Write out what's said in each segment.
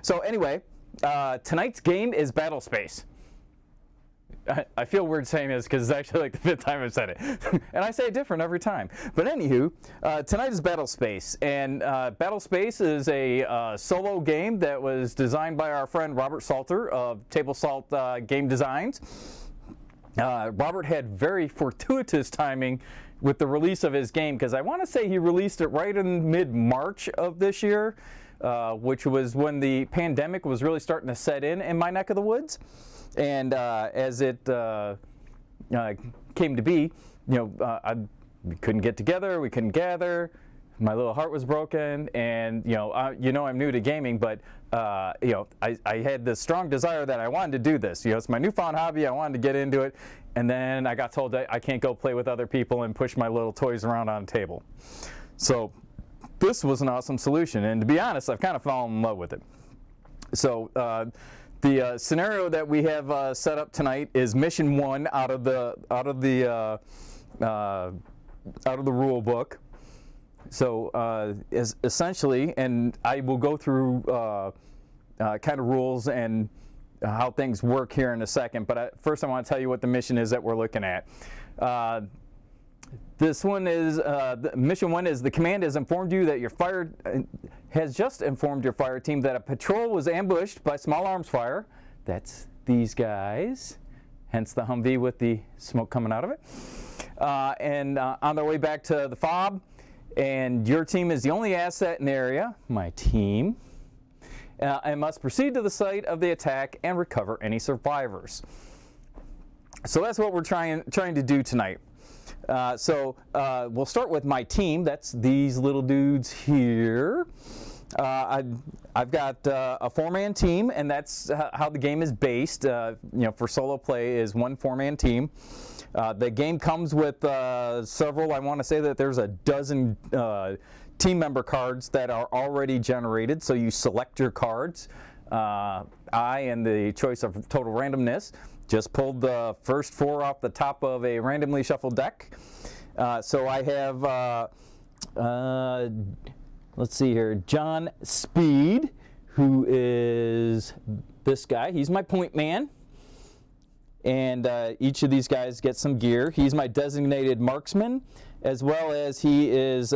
So anyway, tonight's game is Battlespace. I feel weird saying this because it's actually like the 5th time I've said it. And I say it different every time. But anywho, tonight is Battlespace. And Battlespace is a solo game that was designed by our friend Robert Salter of Table Salt Game Designs. Robert had very fortuitous timing with the release of his game, because I want to say he released it right in mid-March of this year, which was when the pandemic was really starting to set in my neck of the woods. And as it came to be, we couldn't get together, we couldn't gather. My little heart was broken, and I'm new to gaming, but I had this strong desire that I wanted to do this. It's my newfound hobby. I wanted to get into it, and then I got told that I can't go play with other people and push my little toys around on a table. So this was an awesome solution, and to be honest, I've kind of fallen in love with it. So the scenario that we have set up tonight is mission 1 out of the rule book. So essentially, and I will go through kind of rules and how things work here in a second, but first I want to tell you what the mission is that we're looking at. This one is, mission 1 is: the command has informed you that has just informed your fire team that a patrol was ambushed by small arms fire. That's these guys, hence the Humvee with the smoke coming out of it. And on their way back to the fob, and your team is the only asset in the area, my team, and must proceed to the site of the attack and recover any survivors. So that's what we're trying to do tonight. We'll start with my team. That's these little dudes here. I've got a 4-man team, and that's how the game is based. For solo play is 1 4-man team. The game comes with several. I want to say that there's a dozen team member cards that are already generated. So you select your cards. I, in the choice of total randomness, just pulled the first 4 off the top of a randomly shuffled deck. So I have, let's see here, John Speed, who is this guy. He's my point man. And each of these guys gets some gear. He's my designated marksman, as well as he is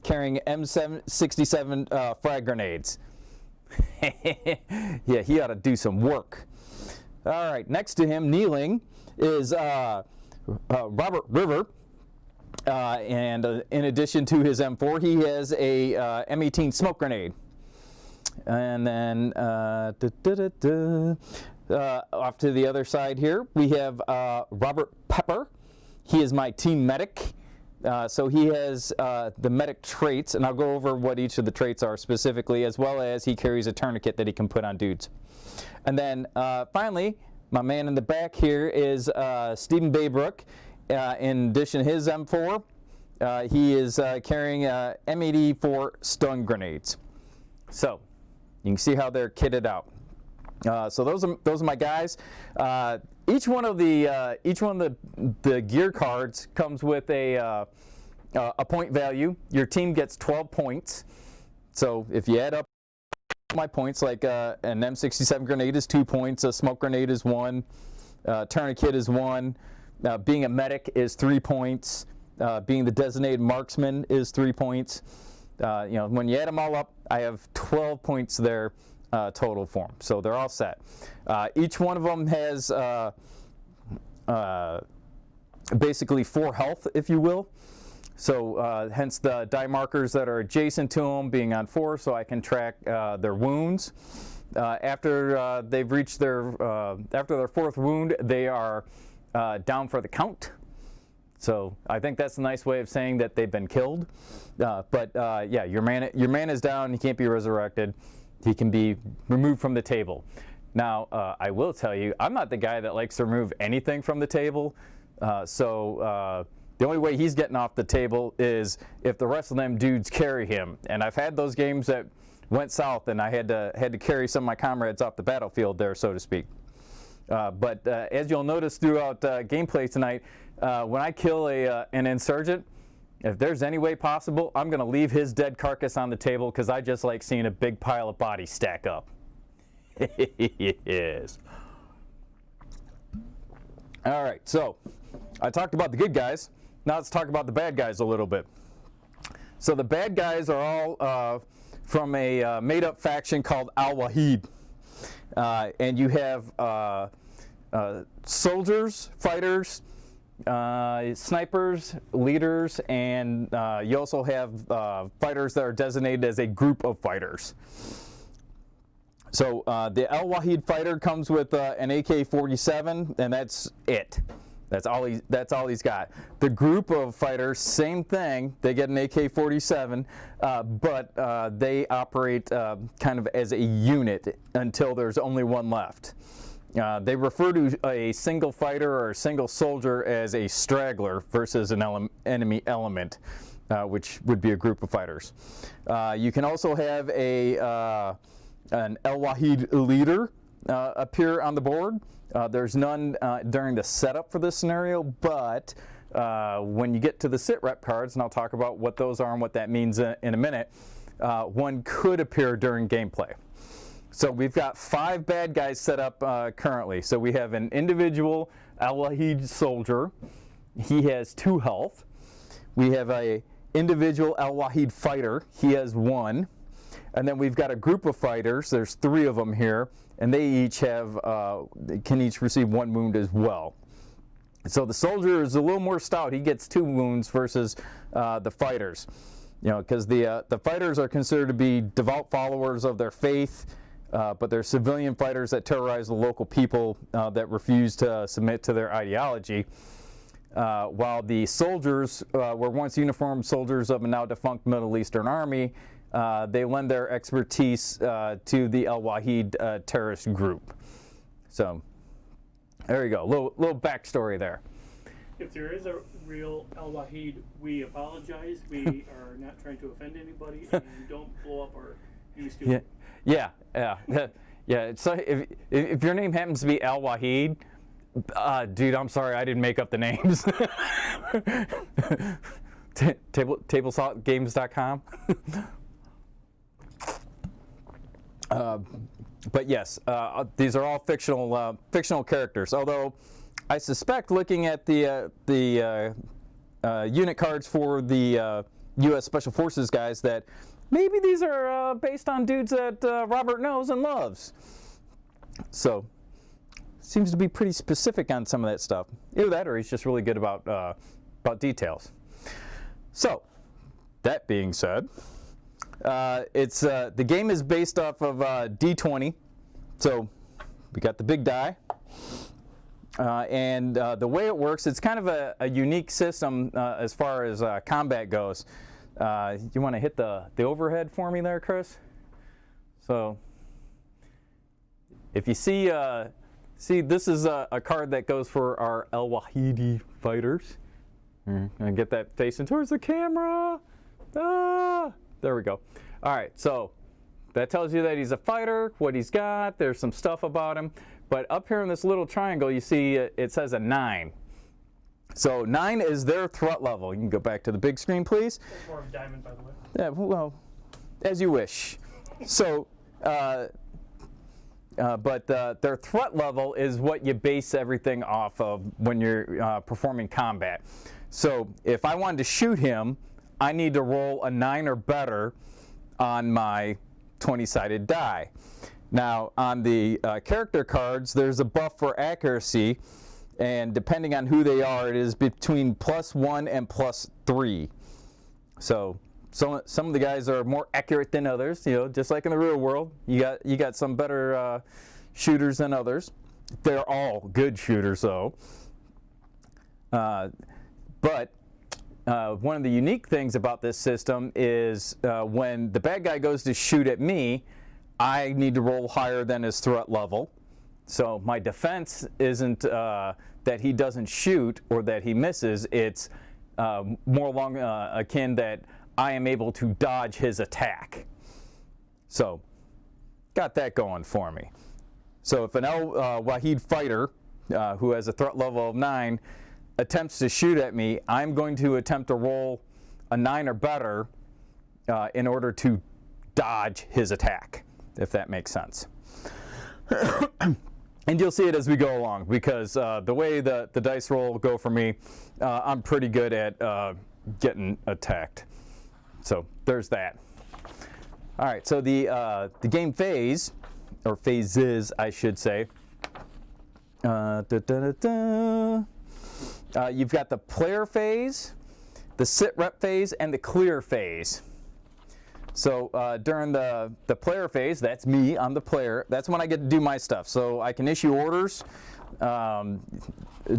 carrying M67 frag grenades. Yeah, he ought to do some work. All right, next to him, kneeling, is Robert River. And in addition to his M4, he has a M18 smoke grenade. And then off to the other side here, we have Robert Pepper. He is my team medic. So he has the medic traits, and I'll go over what each of the traits are specifically, as well as he carries a tourniquet that he can put on dudes. And then finally, my man in the back here is Stephen Baybrook. In addition to his M4, he is carrying M84 stun grenades. So you can see how they're kitted out. So those are my guys. Each one of the gear cards comes with a point value. Your team gets 12 points. So if you add up my points, like an M67 grenade is 2 points, a smoke grenade is 1, tourniquet is 1, being a medic is 3 points, being the designated marksman is 3 points. When you add them all up, I have 12 points there. Total form. So they're all set. Each one of them has basically 4 health, if you will. So hence the die markers that are adjacent to them being on 4, so I can track their wounds. After they've reached their after their 4th wound, they are down for the count. So I think that's a nice way of saying that they've been killed. Yeah, your man is down. He can't be resurrected. He can be removed from the table. Now, I will tell you, I'm not the guy that likes to remove anything from the table. The only way he's getting off the table is if the rest of them dudes carry him. And I've had those games that went south, and I had to carry some of my comrades off the battlefield there, so to speak. As you'll notice throughout gameplay tonight, when I kill an insurgent, if there's any way possible, I'm going to leave his dead carcass on the table because I just like seeing a big pile of bodies stack up. Yes. All right, so I talked about the good guys. Now let's talk about the bad guys a little bit. So the bad guys are all from a made-up faction called Al-Wahid. And you have soldiers, fighters, snipers, leaders, and you also have fighters that are designated as a group of fighters. So the Al-Wahid fighter comes with an AK-47, and that's it. That's all he's got. The group of fighters, same thing. They get an AK-47, but they operate kind of as a unit until there's only one left. They refer to a single fighter or a single soldier as a straggler versus an enemy element, which would be a group of fighters. You can also have an Al-Wahid leader appear on the board. There's none during the setup for this scenario, but when you get to the Sitrep cards, and I'll talk about what those are and what that means in a minute, one could appear during gameplay. So we've got 5 bad guys set up currently. So we have an individual Al-Wahid soldier. He has 2 health. We have an individual Al-Wahid fighter. He has 1. And then we've got a group of fighters. There's 3 of them here, and they each have can each receive 1 wound as well. So the soldier is a little more stout. He gets 2 wounds versus the fighters. You know, because the fighters are considered to be devout followers of their faith, but they're civilian fighters that terrorize the local people that refuse to submit to their ideology. While the soldiers were once uniformed soldiers of a now defunct Middle Eastern army, they lend their expertise to the Al-Wahid terrorist group. So there you go, little backstory there. If there is a real Al-Wahid, we apologize. We are not trying to offend anybody, and don't blow up our YouTube. Yeah. So if your name happens to be Al-Wahid, dude, I'm sorry, I didn't make up the names. Tablesaltgames.com. But yes, these are all fictional characters. Although I suspect, looking at the unit cards for the U.S. Special Forces guys, that maybe these are based on dudes that Robert knows and loves. So seems to be pretty specific on some of that stuff. Either that, or he's just really good about details. So that being said, the game is based off of D20. So we got the big die, and the way it works, it's kind of a unique system as far as combat goes. You want to hit the overhead for me there, Chris? So if you see this is a card that goes for our Al-Wahidi fighters. And get that facing towards the camera. There we go. All right, so that tells you that he's a fighter, what he's got. There's some stuff about him. But up here in this little triangle, you see it says a 9. So 9 is their threat level. You can go back to the big screen, please. That's more of a diamond, by the way. Yeah, well, as you wish. So, but their threat level is what you base everything off of when you're performing combat. So if I wanted to shoot him, I need to roll a 9 or better on my 20-sided die. Now, on the character cards, there's a buff for accuracy, and depending on who they are, it is between +1 and +3. So some of the guys are more accurate than others. You know, just like in the real world, you got some better shooters than others. They're all good shooters, though. But one of the unique things about this system is when the bad guy goes to shoot at me, I need to roll higher than his threat level. So my defense isn't that he doesn't shoot or that he misses. It's more along akin that I am able to dodge his attack. So got that going for me. So if an Al-Wahid fighter who has a threat level of 9 attempts to shoot at me, I'm going to attempt to roll a 9 or better in order to dodge his attack, if that makes sense. And you'll see it as we go along, because the way the dice roll go for me, I'm pretty good at getting attacked. So there's that. All right, so the game phase, or phases, I should say. You've got the player phase, the Sitrep phase, and the clear phase. So during the player phase, that's me, I'm the player, that's when I get to do my stuff. So I can issue orders.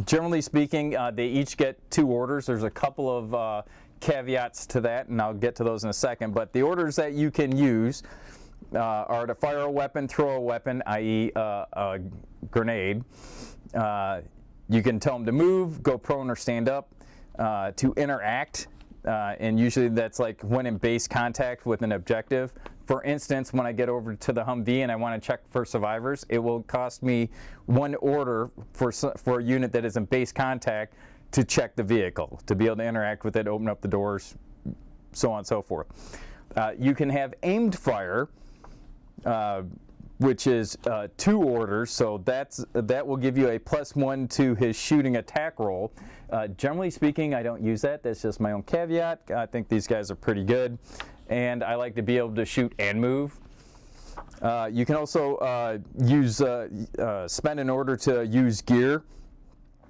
Generally speaking, they each get 2 orders. There's a couple of caveats to that, and I'll get to those in a second. But the orders that you can use are to fire a weapon, throw a weapon, i.e. a grenade. You can tell them to move, go prone or stand up, to interact, and usually that's like when in base contact with an objective. For instance, when I get over to the Humvee and I want to check for survivors, it will cost me 1 order for a unit that is in base contact to check the vehicle, to be able to interact with it, open up the doors, so on and so forth. You can have aimed fire, which is 2 orders, so that will give you a +1 to his shooting attack roll. Generally speaking, I don't use that. That's just my own caveat. I think these guys are pretty good, and I like to be able to shoot and move. You can also spend an order to use gear,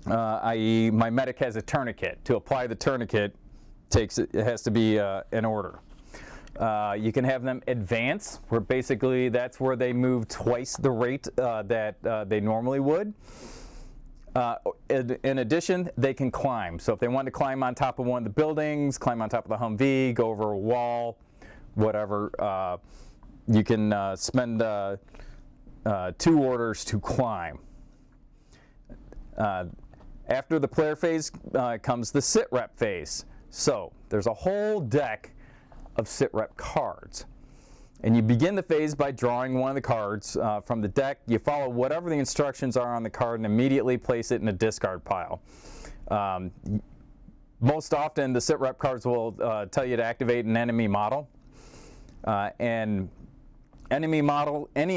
i.e. my medic has a tourniquet. To apply the tourniquet, it has to be an order. You can have them advance, where basically that's where they move twice the rate that they normally would. In addition, they can climb. So if they want to climb on top of one of the buildings, climb on top of the Humvee, go over a wall, whatever, you can spend 2 orders to climb. After the player phase comes the Sitrep phase. So there's a whole deck of Sitrep cards. And you begin the phase by drawing one of the cards from the deck. You follow whatever the instructions are on the card and immediately place it in a discard pile. Most often the Sitrep cards will tell you to activate an enemy model. And any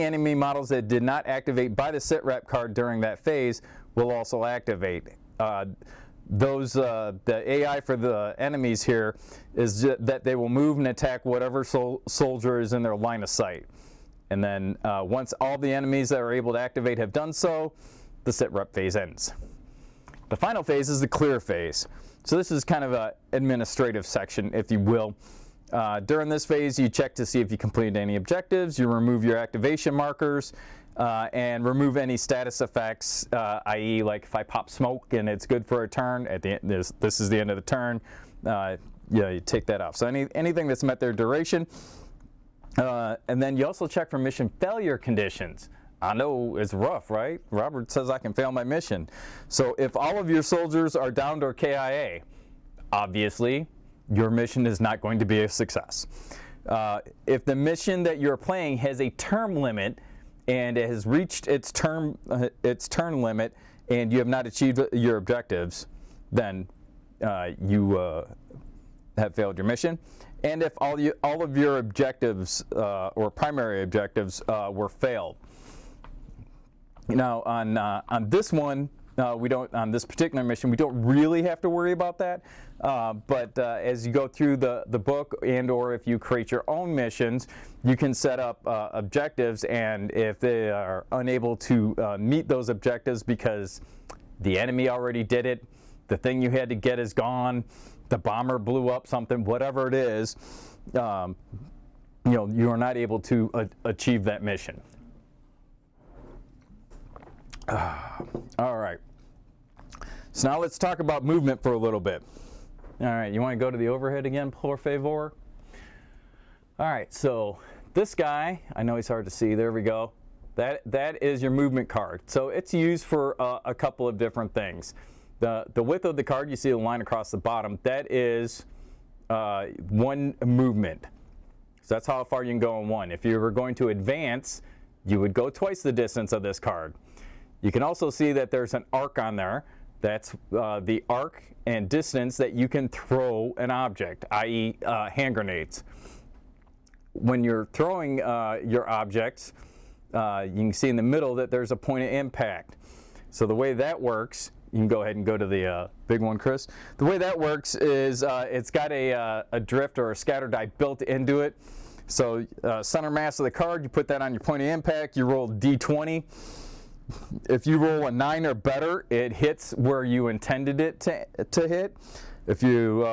enemy models that did not activate by the Sitrep card during that phase will also activate. The AI for the enemies here is that they will move and attack whatever soldier is in their line of sight. And then once all the enemies that are able to activate have done so, the Sitrep phase ends. The final phase is the clear phase. So this is kind of an administrative section, if you will. During this phase, you check to see if you completed any objectives, you remove your activation markers, and remove any status effects, i.e. like if I pop smoke and it's good for a turn, at the end, this is the end of the turn, you take that off. So anything that's met their duration. And then you also check for mission failure conditions. I know it's rough, right? Robert says I can fail my mission. So if all of your soldiers are downed or KIA, obviously your mission is not going to be a success. If the mission that you're playing has a term limit and it has reached its turn limit and you have not achieved your objectives, then you have failed your mission. And if all of your objectives or primary objectives were failed. Now on this one, on this particular mission, we don't really have to worry about that. But as you go through the book, and or if you create your own missions, you can set up objectives, and if they are unable to meet those objectives because the enemy already did it, the thing you had to get is gone, the bomber blew up something, whatever it is, you are not able to achieve that mission. All right. So now let's talk about movement for a little bit. All right, you want to go to the overhead again, por favor? All right, so this guy, I know he's hard to see, there we go. That is your movement card. So it's used for a couple of different things. The width of the card, you see the line across the bottom, that is 1 movement. So that's how far you can go in 1. If you were going to advance, you would go twice the distance of this card. You can also see that there's an arc on there. That's the arc and distance that you can throw an object, i.e. Hand grenades. When you're throwing your objects, you can see in the middle that there's a point of impact. So the way that works, you can go ahead and go to the big one, Chris. The way that works is it's got a drift or a scatter die built into it. So center mass of the card, you put that on your point of impact, you roll D20. If you roll a 9 or better, it hits where you intended it to hit. If you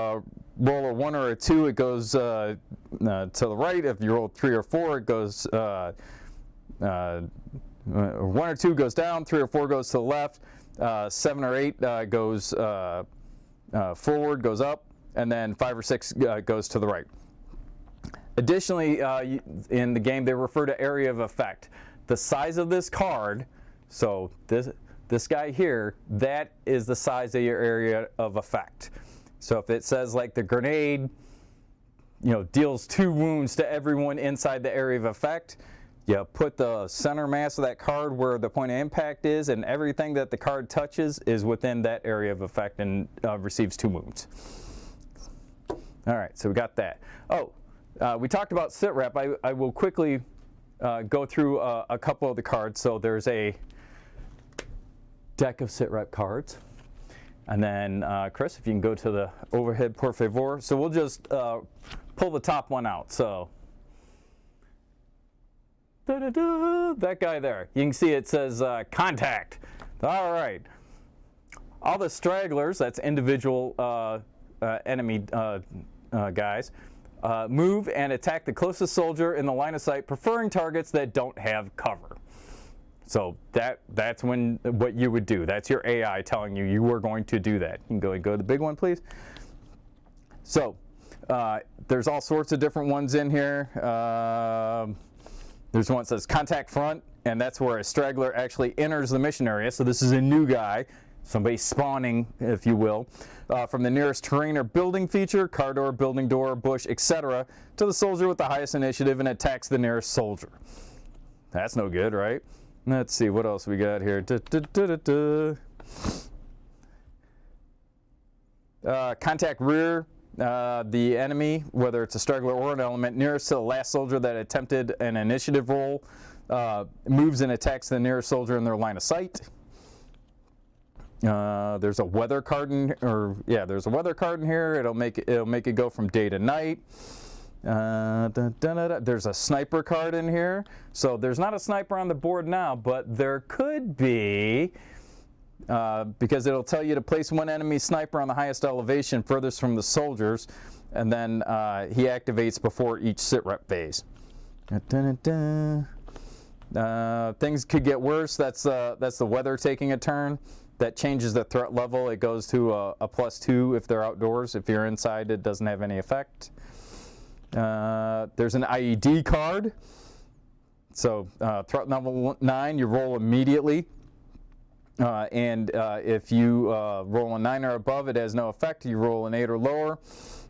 roll a 1 or a 2, it goes to the right. If you roll 3 or 4, it goes 1 or 2 goes down, 3 or 4 goes to the left, 7 or 8 goes forward, goes up, and then 5 or 6 goes to the right. Additionally, in the game, they refer to area of effect. The size of this card, so this guy here, that is the size of your area of effect. So if it says like the grenade, deals 2 wounds to everyone inside the area of effect, you put the center mass of that card where the point of impact is, and everything that the card touches is within that area of effect and receives 2 wounds. All right, so we got that. Oh, we talked about Sitrep. I will quickly go through a couple of the cards. So there's a deck of Sitrep cards. And then, Chris, if you can go to the overhead, por favor. So we'll just pull the top one out. So, that guy there. You can see it says contact. All right. All the stragglers, that's individual enemy guys, move and attack the closest soldier in the line of sight, preferring targets that don't have cover. So that's what you would do. That's your AI telling you you were going to do that. You can go to the big one, please. So there's all sorts of different ones in here. There's one that says contact front, and that's where a straggler actually enters the mission area. So this is a new guy, somebody spawning, if you will, from the nearest terrain or building feature, car door, building door, bush, etc., to the soldier with the highest initiative and attacks the nearest soldier. That's no good, right? Let's see, what else we got here? Contact rear, the enemy, whether it's a straggler or an element, nearest to the last soldier that attempted an initiative roll, moves and attacks the nearest soldier in their line of sight. There's a weather card there's a weather card in here. It'll make it go from day to night. There's a sniper card in here. So there's not a sniper on the board now, but there could be, because it'll tell you to place one enemy sniper on the highest elevation furthest from the soldiers, and then he activates before each Sitrep phase. Things could get worse. That's the weather taking a turn. That changes the threat level. It goes to a +2 if they're outdoors. If you're inside, it doesn't have any effect. There's an IED card. So threat level 9, you roll immediately. And if you roll a 9 or above, it has no effect. You roll an 8 or lower.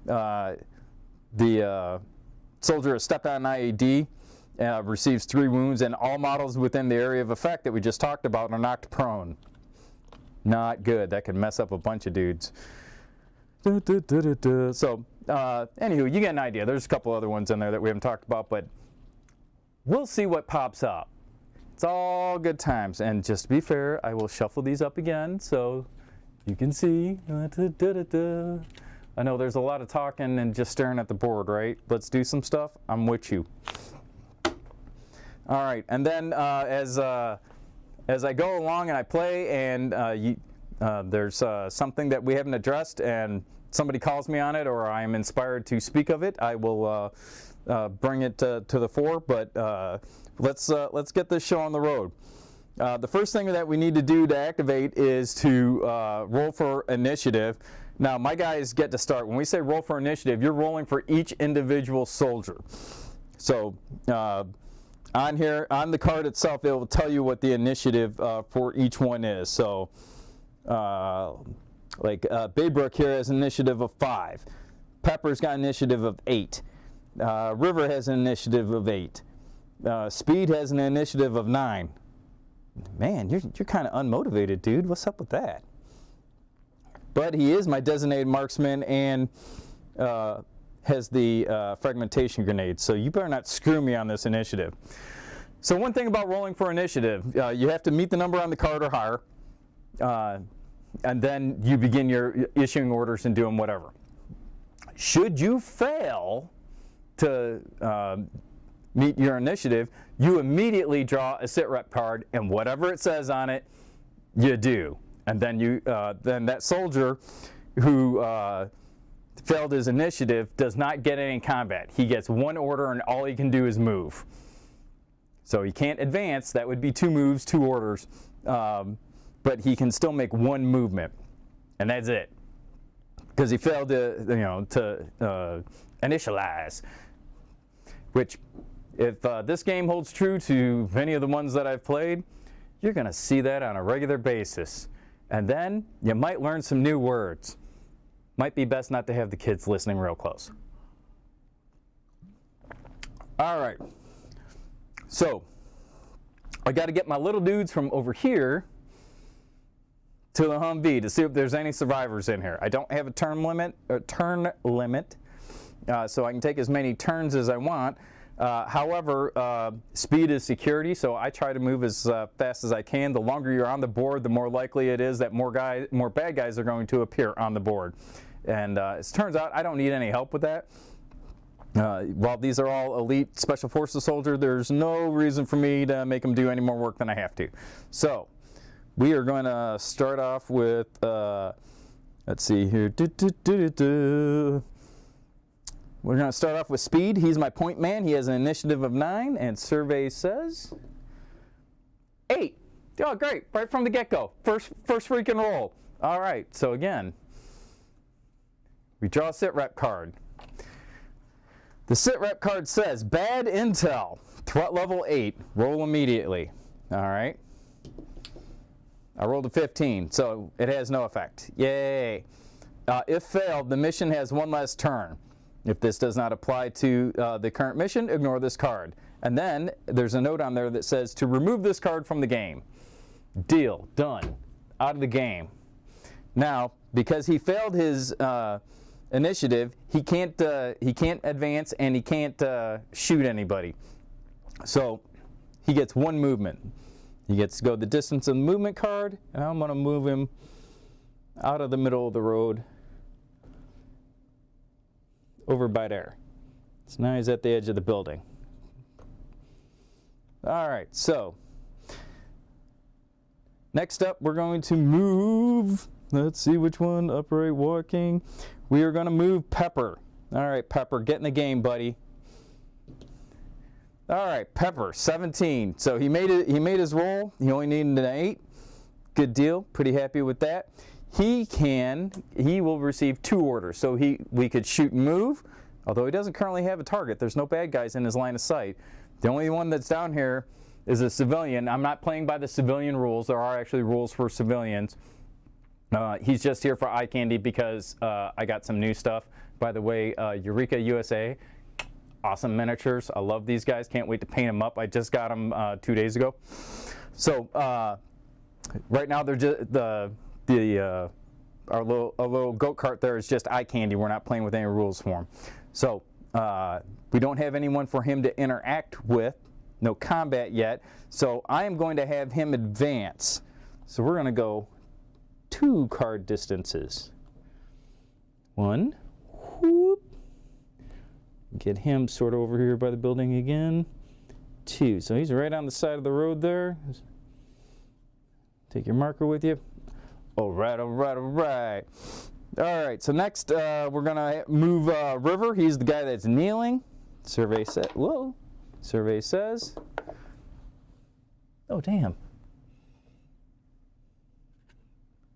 The soldier is stepped on an IED, receives 3 wounds, and all models within the area of effect that we just talked about are knocked prone. Not good. That could mess up a bunch of dudes. So, anywho, you get an idea. There's a couple other ones in there that we haven't talked about, but we'll see what pops up. It's all good times. And just to be fair, I will shuffle these up again so you can see. I know there's a lot of talking and just staring at the board, right? Let's do some stuff. I'm with you. All right, and then as I go along and I play and there's something that we haven't addressed and somebody calls me on it or I am inspired to speak of it, I will bring it to the fore. But let's get this show on the road. The first thing that we need to do to activate is to roll for initiative. Now, my guys get to start. When we say roll for initiative, you're rolling for each individual soldier. So on here, on the card itself, it will tell you what the initiative for each one is. So Baybrook here has an initiative of 5. Pepper's got an initiative of 8. River has an initiative of 8. Speed has an initiative of 9. Man, you're kind of unmotivated, dude. What's up with that? But he is my designated marksman and has the fragmentation grenade, so you better not screw me on this initiative. So one thing about rolling for initiative, you have to meet the number on the card or higher, and then you begin your issuing orders and doing whatever. Should you fail to meet your initiative, you immediately draw a Sitrep card, and whatever it says on it, you do. And then then that soldier who failed his initiative does not get any combat. He gets one order, and all he can do is move. So he can't advance. That would be 2 moves, 2 orders. But he can still make 1 movement, and that's it. Because he failed to initialize. Which, if this game holds true to many of the ones that I've played, you're going to see that on a regular basis. And then you might learn some new words. Might be best not to have the kids listening real close. All right. So, I got to get my little dudes from over here to the Humvee to see if there's any survivors in here. I don't have a turn limit, so I can take as many turns as I want. However, speed is security, so I try to move as fast as I can. The longer you're on the board, the more likely it is that more bad guys are going to appear on the board. And as it turns out, I don't need any help with that. While these are all elite special forces soldiers, there's no reason for me to make them do any more work than I have to. So we are going to start off with, let's see here. We're going to start off with speed. He's my point man. He has an initiative of 9, and survey says 8. Oh, great. Right from the get-go. First freaking roll. All right. So again, we draw a Sitrep card. The Sitrep card says, bad intel, threat level 8, roll immediately. All right. I rolled a 15, so it has no effect. Yay. If failed, the mission has 1 less turn. If this does not apply to the current mission, ignore this card. And then there's a note on there that says to remove this card from the game. Deal. Done. Out of the game. Now, because he failed his initiative, he can't advance and he can't shoot anybody. So he gets 1 movement. He gets to go the distance of the movement card, and I'm going to move him out of the middle of the road over by there. So now he's at the edge of the building. All right, so next up we're going to move, let's see which one, upright walking. We are going to move Pepper. All right, Pepper, get in the game, buddy. All right, Pepper, 17. So he made his roll. He only needed an 8. Good deal. Pretty happy with that. He will receive 2 orders. So we could shoot and move, although he doesn't currently have a target. There's no bad guys in his line of sight. The only one that's down here is a civilian. I'm not playing by the civilian rules. There are actually rules for civilians. He's just here for eye candy because I got some new stuff. By the way, Eureka USA, awesome miniatures. I love these guys. Can't wait to paint them up. I just got them 2 days ago. So right now they're just our little goat cart there is just eye candy. We're not playing with any rules for him. So we don't have anyone for him to interact with. No combat yet. So I am going to have him advance. So we're going to go 2 card distances. 1. Whoop. Get him sort of over here by the building again. 2. So he's right on the side of the road there. Take your marker with you. All right, all right, all right. All right, so next we're going to move River. He's the guy that's kneeling. Survey says, whoa. Survey says, oh, damn.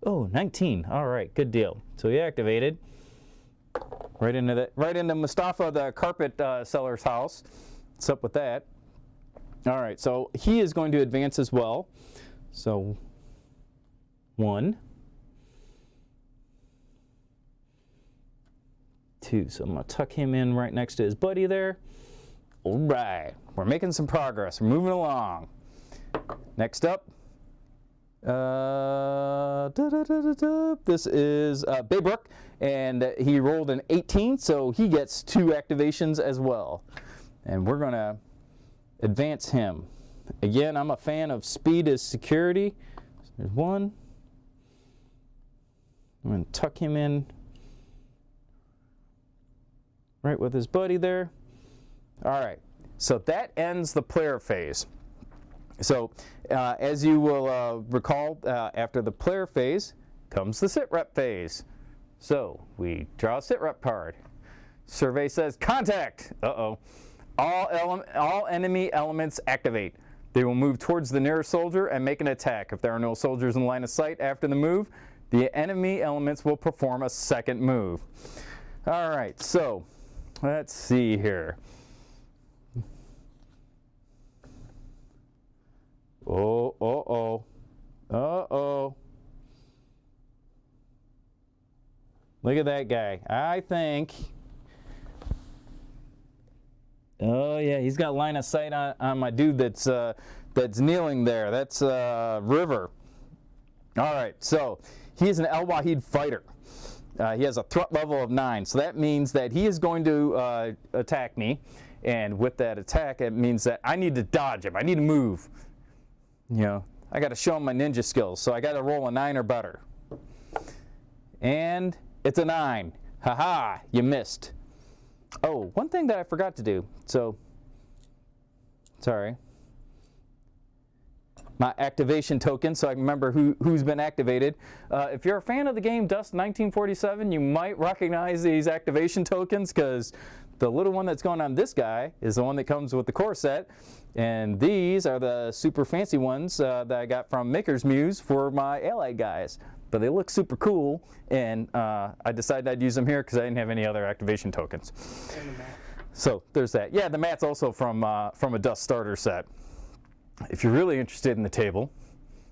Oh, 19. All right, good deal. So he activated. Right into Mustafa, the carpet seller's house. What's up with that? All right, so he is going to advance as well. So 1, 2. So I'm going to tuck him in right next to his buddy there. All right, we're making some progress. We're moving along. Next up, this is Baybrook, and he rolled an 18, so he gets 2 activations as well. And we're going to advance him. again, I'm a fan of speed as security. So there's one. I'm going to tuck him in right with his buddy there. All right, so that ends the player phase. So as you will recall, after the player phase comes the Sitrep phase. So we draw a Sitrep card. Survey says contact. Uh-oh. All enemy elements activate. They will move towards the nearest soldier and make an attack. If there are no soldiers in line of sight after the move, the enemy elements will perform a second move. All right, so let's see here. Oh, uh-oh. Uh-oh. Look at that guy. I think... Oh, yeah, he's got line of sight on my dude that's kneeling there. That's River. All right, so he is an Al-Wahid fighter. He has a threat level of 9, so that means that he is going to attack me. And with that attack, it means that I need to dodge him. I need to move. You know, I got to show him my ninja skills, so I got to roll a 9 or better. And it's a 9. Haha, you missed. Oh, one thing that I forgot to do. So, sorry. My activation token, so I can remember who's been activated. If you're a fan of the game Dust 1947, you might recognize these activation tokens because the little one that's going on this guy is the one that comes with the core set. And these are the super fancy ones that I got from Maker's Muse for my Allied guys. But they look super cool, and I decided I'd use them here because I didn't have any other activation tokens. And the mat. So there's that. Yeah, the mat's also from a Dust starter set. If you're really interested in the table,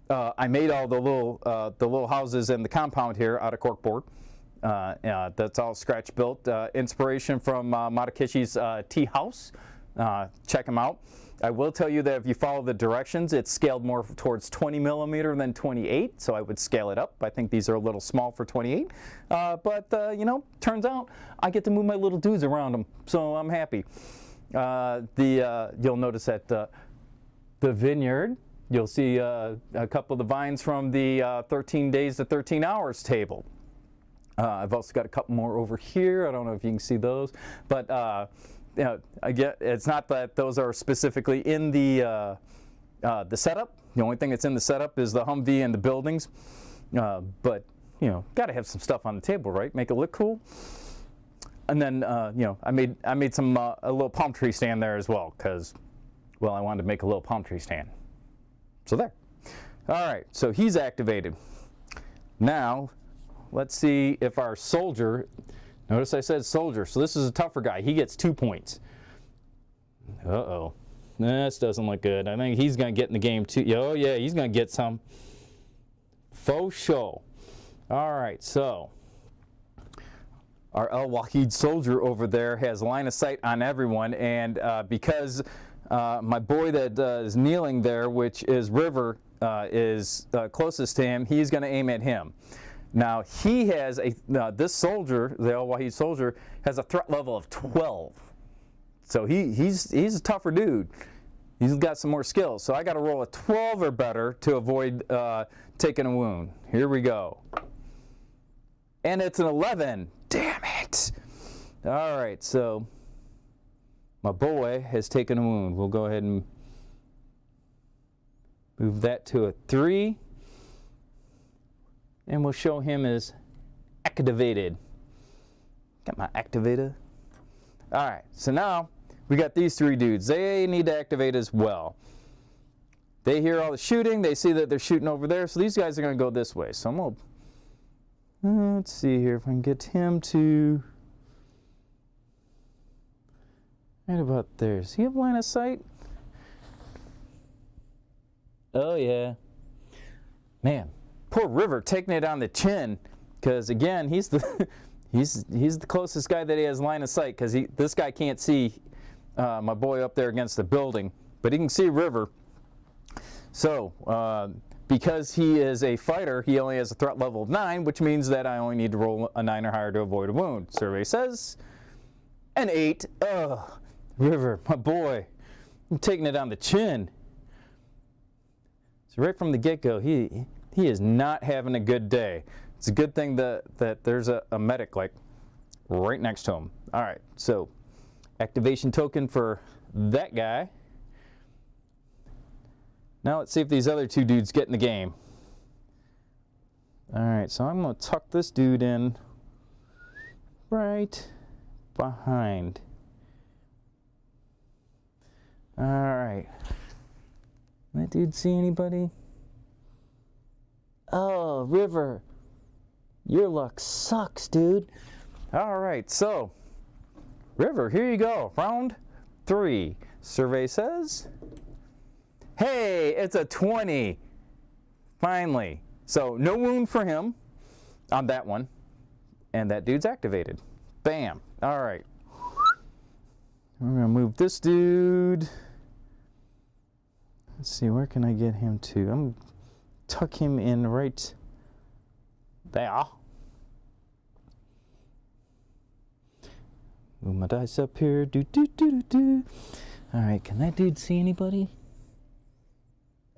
I made all the little houses and the compound here out of corkboard. That's all scratch built. Inspiration from Matakishi's Tea House. Check them out. I will tell you that if you follow the directions, it's scaled more towards 20 millimeter than 28, so I would scale it up. I think these are a little small for 28, but you know, turns out I get to move my little dudes around them, so I'm happy. You'll notice that the vineyard, you'll see a couple of the vines from the 13 days to 13 hours table. I've also got a couple more over here. I don't know if you can see those, but you know, it's not that those are specifically in the setup. The only thing that's in the setup is the Humvee and the buildings. But you know, got to have some stuff on the table, right? Make it look cool. And then you know, I made some a little palm tree stand there as well because, well, I wanted to make a little palm tree stand. So there. All right. So he's activated. Now, let's see if our soldier. Notice I said soldier, so this is a tougher guy. He gets 2 points. Uh-oh. This doesn't look good. I think he's going to get in the game too. Oh, yeah, he's going to get some. Faux show. All right, so our Al-Wahid soldier over there has line of sight on everyone, and because my boy that is kneeling there, which is River, is closest to him, he's going to aim at him. Now he has this soldier, the Al-Wahid soldier, has a threat level of 12. So he's a tougher dude. He's got some more skills. So I got to roll a 12 or better to avoid taking a wound. Here we go. And it's an 11. Damn it. All right, so my boy has taken a wound. We'll go ahead and move that to a 3. And we'll show him as activated. Got my activator. All right, so now we got these 3 dudes. They need to activate as well. They hear all the shooting. They see that they're shooting over there. So these guys are going to go this way. So I'm going to, let's see here if I can get him to right about there. Does he have line of sight? Oh, yeah. Man. Poor River taking it on the chin, because again he's the he's the closest guy that he has line of sight, because this guy can't see my boy up there against the building, but he can see River. So because he is a fighter, he only has a threat level of 9, which means that I only need to roll a 9 or higher to avoid a wound. Survey says an 8. Ugh, River, my boy, I'm taking it on the chin. So right from the get-go, he is not having a good day. It's a good thing that there's a medic like right next to him. All right, so activation token for that guy. Now let's see if these other two dudes get in the game. All right, so I'm going to tuck this dude in right behind. All right. That dude see anybody? Oh, River. Your luck sucks, dude. All right, so River, here you go. Round 3. Survey says, hey, it's a 20. Finally. So no wound for him on that one. And that dude's activated. Bam. All right. We're going to move this dude. Let's see, where can I get him to? I'm going to tuck him in right there. Move my dice up here. Do, do, do, do, do. All right, can that dude see anybody?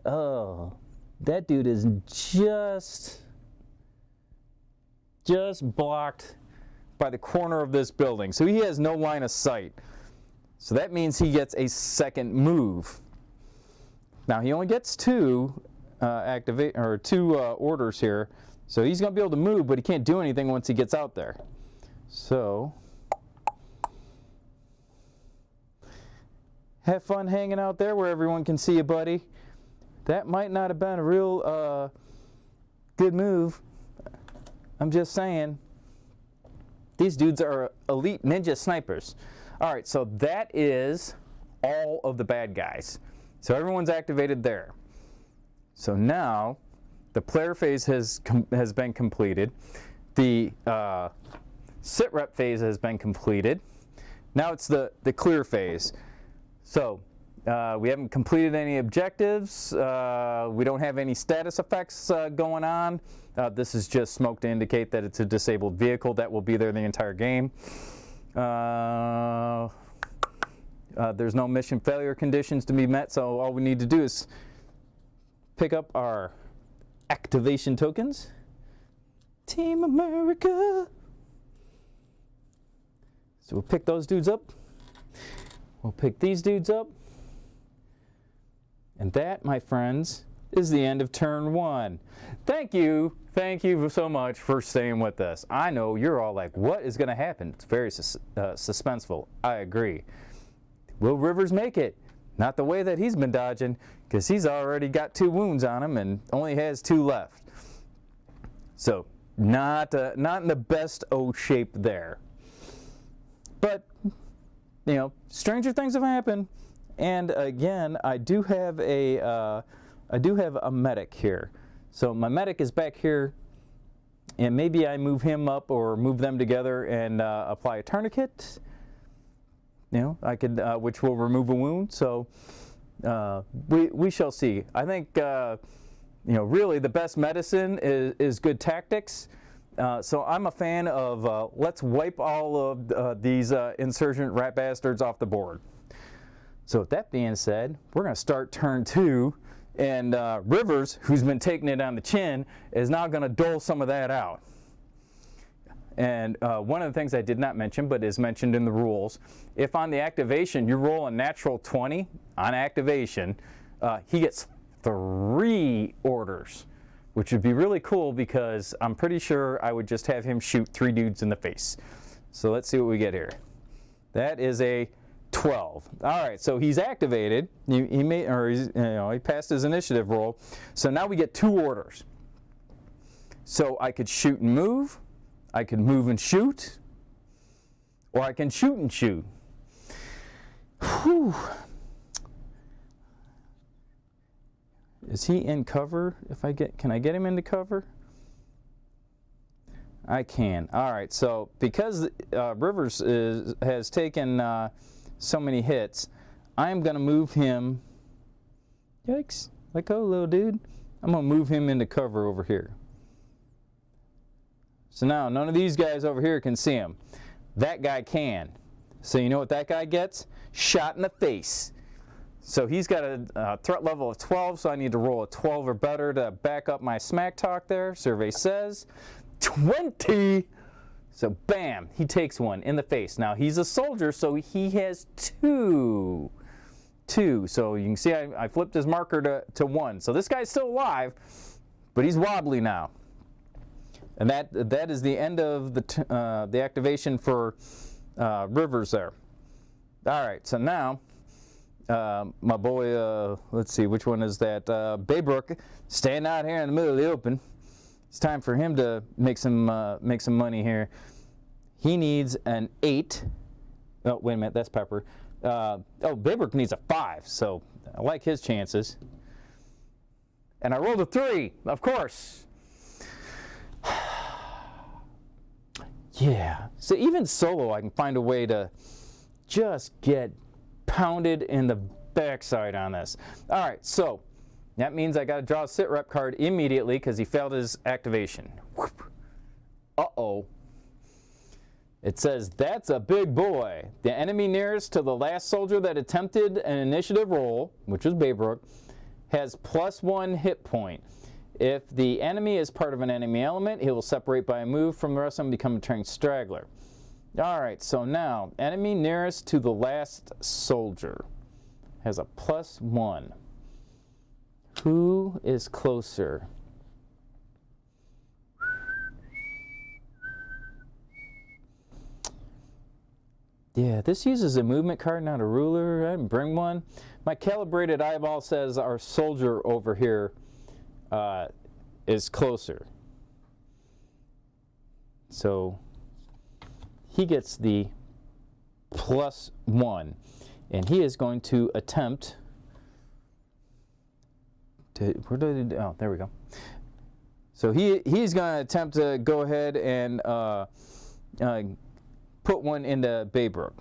Oh, that dude is just blocked by the corner of this building. So he has no line of sight. So that means he gets a second move. Now he only gets two orders here. So he's going to be able to move, but he can't do anything once he gets out there. So have fun hanging out there where everyone can see you, buddy. That might not have been a real good move. I'm just saying. These dudes are elite ninja snipers. All right, so that is all of the bad guys. So everyone's activated there. So now the player phase has been completed. The Sitrep phase has been completed. Now it's the clear phase. So we haven't completed any objectives. We don't have any status effects going on. This is just smoke to indicate that it's a disabled vehicle that will be there the entire game. There's no mission failure conditions to be met, so all we need to do is pick up our activation tokens. Team America. So we'll pick those dudes up. We'll pick these dudes up. And that, my friends, is the end of turn 1. Thank you so much for staying with us. I know you're all like, what is going to happen? It's very suspenseful. I agree. Will Rivers make it? Not the way that he's been dodging, because he's already got 2 wounds on him and only has 2 left. So not in the best shape there. But you know, stranger things have happened. And again, I do have a medic here. So my medic is back here, and maybe I move him up or move them together and apply a tourniquet. You know, I could, which will remove a wound. So we shall see. I think you know, really the best medicine is good tactics. So I'm a fan of let's wipe all of these insurgent rat bastards off the board. So with that being said, we're going to start turn 2, and Rivers, who's been taking it on the chin, is now going to dole some of that out. And one of the things I did not mention, but is mentioned in the rules, if on the activation you roll a natural 20 on activation, he gets 3 orders, which would be really cool because I'm pretty sure I would just have him shoot 3 dudes in the face. So let's see what we get here. That is a 12. All right, so he's activated. He passed his initiative roll. So now we get 2 orders. So I could shoot and move, I could move and shoot, or I can shoot and shoot. Whew. Is he in cover? Can I get him into cover? I can. All right, so because Rivers has taken so many hits, I'm going to move him. Yikes. Let go, little dude. I'm going to move him into cover over here. So now none of these guys over here can see him. That guy can. So you know what that guy gets? Shot in the face. So he's got a threat level of 12, so I need to roll a 12 or better to back up my smack talk there. Survey says 20. So bam, he takes one in the face. Now he's a soldier, so he has 2. So you can see I flipped his marker to 1. So this guy's still alive, but he's wobbly now. And that is the end of the activation for Rivers there. All right, so now my boy, let's see, which one is that? Baybrook, standing out here in the middle of the open. It's time for him to make some money here. He needs an 8. Oh, wait a minute, that's Pepper. Baybrook needs a 5, so I like his chances. And I rolled a 3, of course. Yeah, so even solo I can find a way to just get pounded in the backside on this. All right, so that means I got to draw a Sitrep card immediately because he failed his activation. Uh-oh. It says, that's a big boy. The enemy nearest to the last soldier that attempted an initiative roll, which was Baybrook, has +1 hit point. If the enemy is part of an enemy element, he will separate by a move from the rest of them and become a trained straggler. All right, so now, enemy nearest to the last soldier has a +1. Who is closer? Yeah, this uses a movement card, not a ruler. I didn't bring one. My calibrated eyeball says our soldier over here is closer. So he gets the +1, and he is going to attempt to, where did it, oh, there we go. So he's going to attempt to go ahead and put one into Baybrook.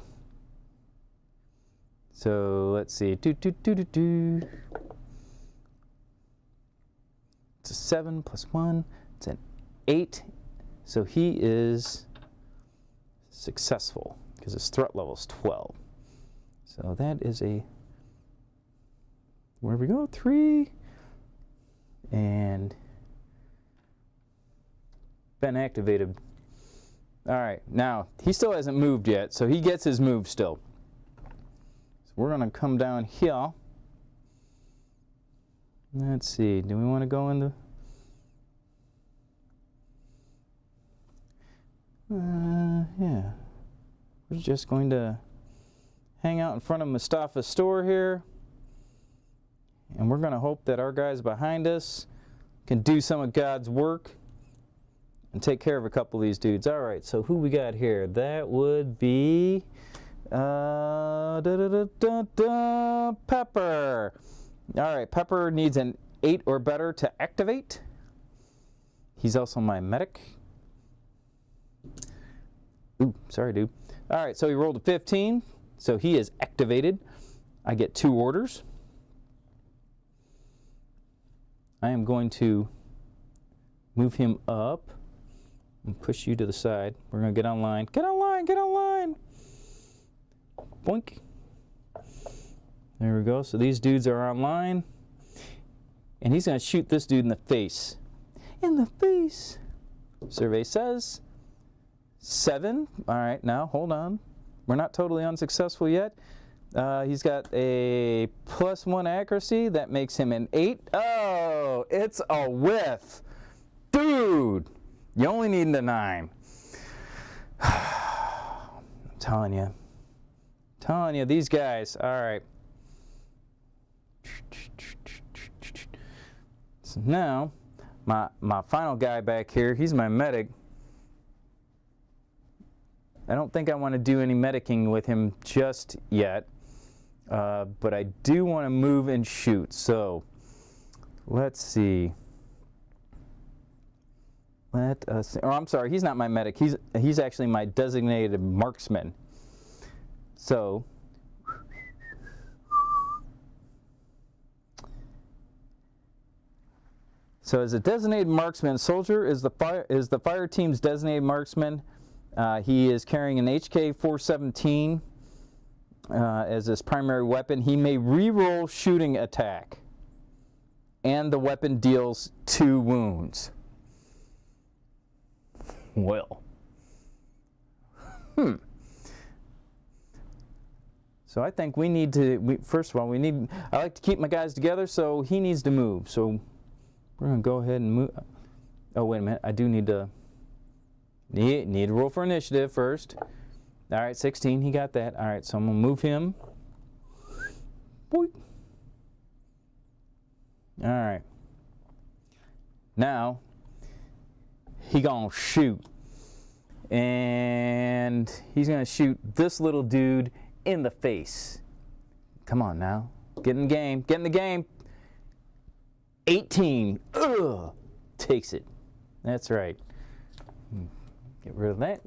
So let's see. It's a 7 + 1. It's an 8. So he is successful because his threat level is 12. So that is a, where we go, 3. And been activated. All right, now he still hasn't moved yet, so he gets his move still. So we're gonna come down here. Let's see, do we want to go in the... yeah. We're just going to hang out in front of Mustafa's store here. And we're going to hope that our guys behind us can do some of God's work and take care of a couple of these dudes. All right, so who we got here? That would be Pepper. All right, Pepper needs an 8 or better to activate. He's also my medic. Ooh, sorry, dude. All right, so he rolled a 15, so he is activated. I get 2 orders. I am going to move him up and push you to the side. We're going to get online. Get online, get online. Boink. There we go. So these dudes are online. And he's going to shoot this dude in the face. In the face. Survey says 7. All right, now hold on. We're not totally unsuccessful yet. He's got a +1 accuracy. That makes him an 8. Oh, it's a whiff. Dude, you only need a 9. I'm telling you, these guys. All right. So now, my final guy back here, he's my medic. I don't think I want to do any medicing with him just yet. But I do want to move and shoot, so let's see. Let us, oh, I'm sorry, he's not my medic. He's actually my designated marksman. So as a designated marksman, soldier is the fire team's designated marksman. He is carrying an HK-417. as his primary weapon. He may re-roll shooting attack, and the weapon deals 2 wounds. Well. So I think we need to, first of all, I like to keep my guys together, so he needs to move. So we're going to go ahead and move. Oh, wait a minute. I do need to roll for initiative first. All right, 16. He got that. All right, so I'm going to move him. Boy. All right. Now, he going to shoot. And he's going to shoot this little dude in the face. Come on now. Get in the game. Get in the game. 18. Ugh. Takes it. That's right. Get rid of that.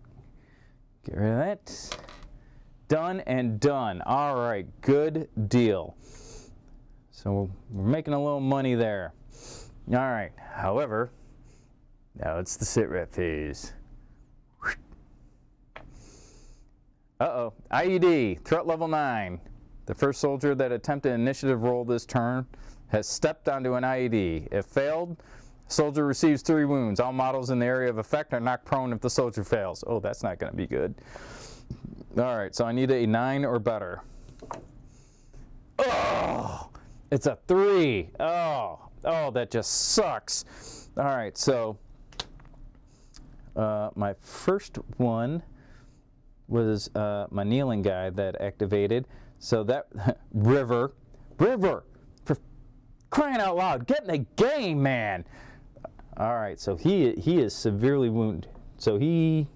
Get rid of that. Done and done. All right. Good deal. So we're making a little money there. All right. However, now it's the Sitrep Phase. Uh-oh. IED. Threat level 9. The first soldier that attempted an initiative roll this turn has stepped onto an IED. If failed, soldier receives 3 wounds. All models in the area of effect are knocked prone if the soldier fails. Oh, that's not going to be good. All right, so I need a 9 or better. Oh, it's a 3. Oh, that just sucks. All right, so my first one was my kneeling guy that activated. So that River, for crying out loud, get in the game, man. All right, so he is severely wounded. So he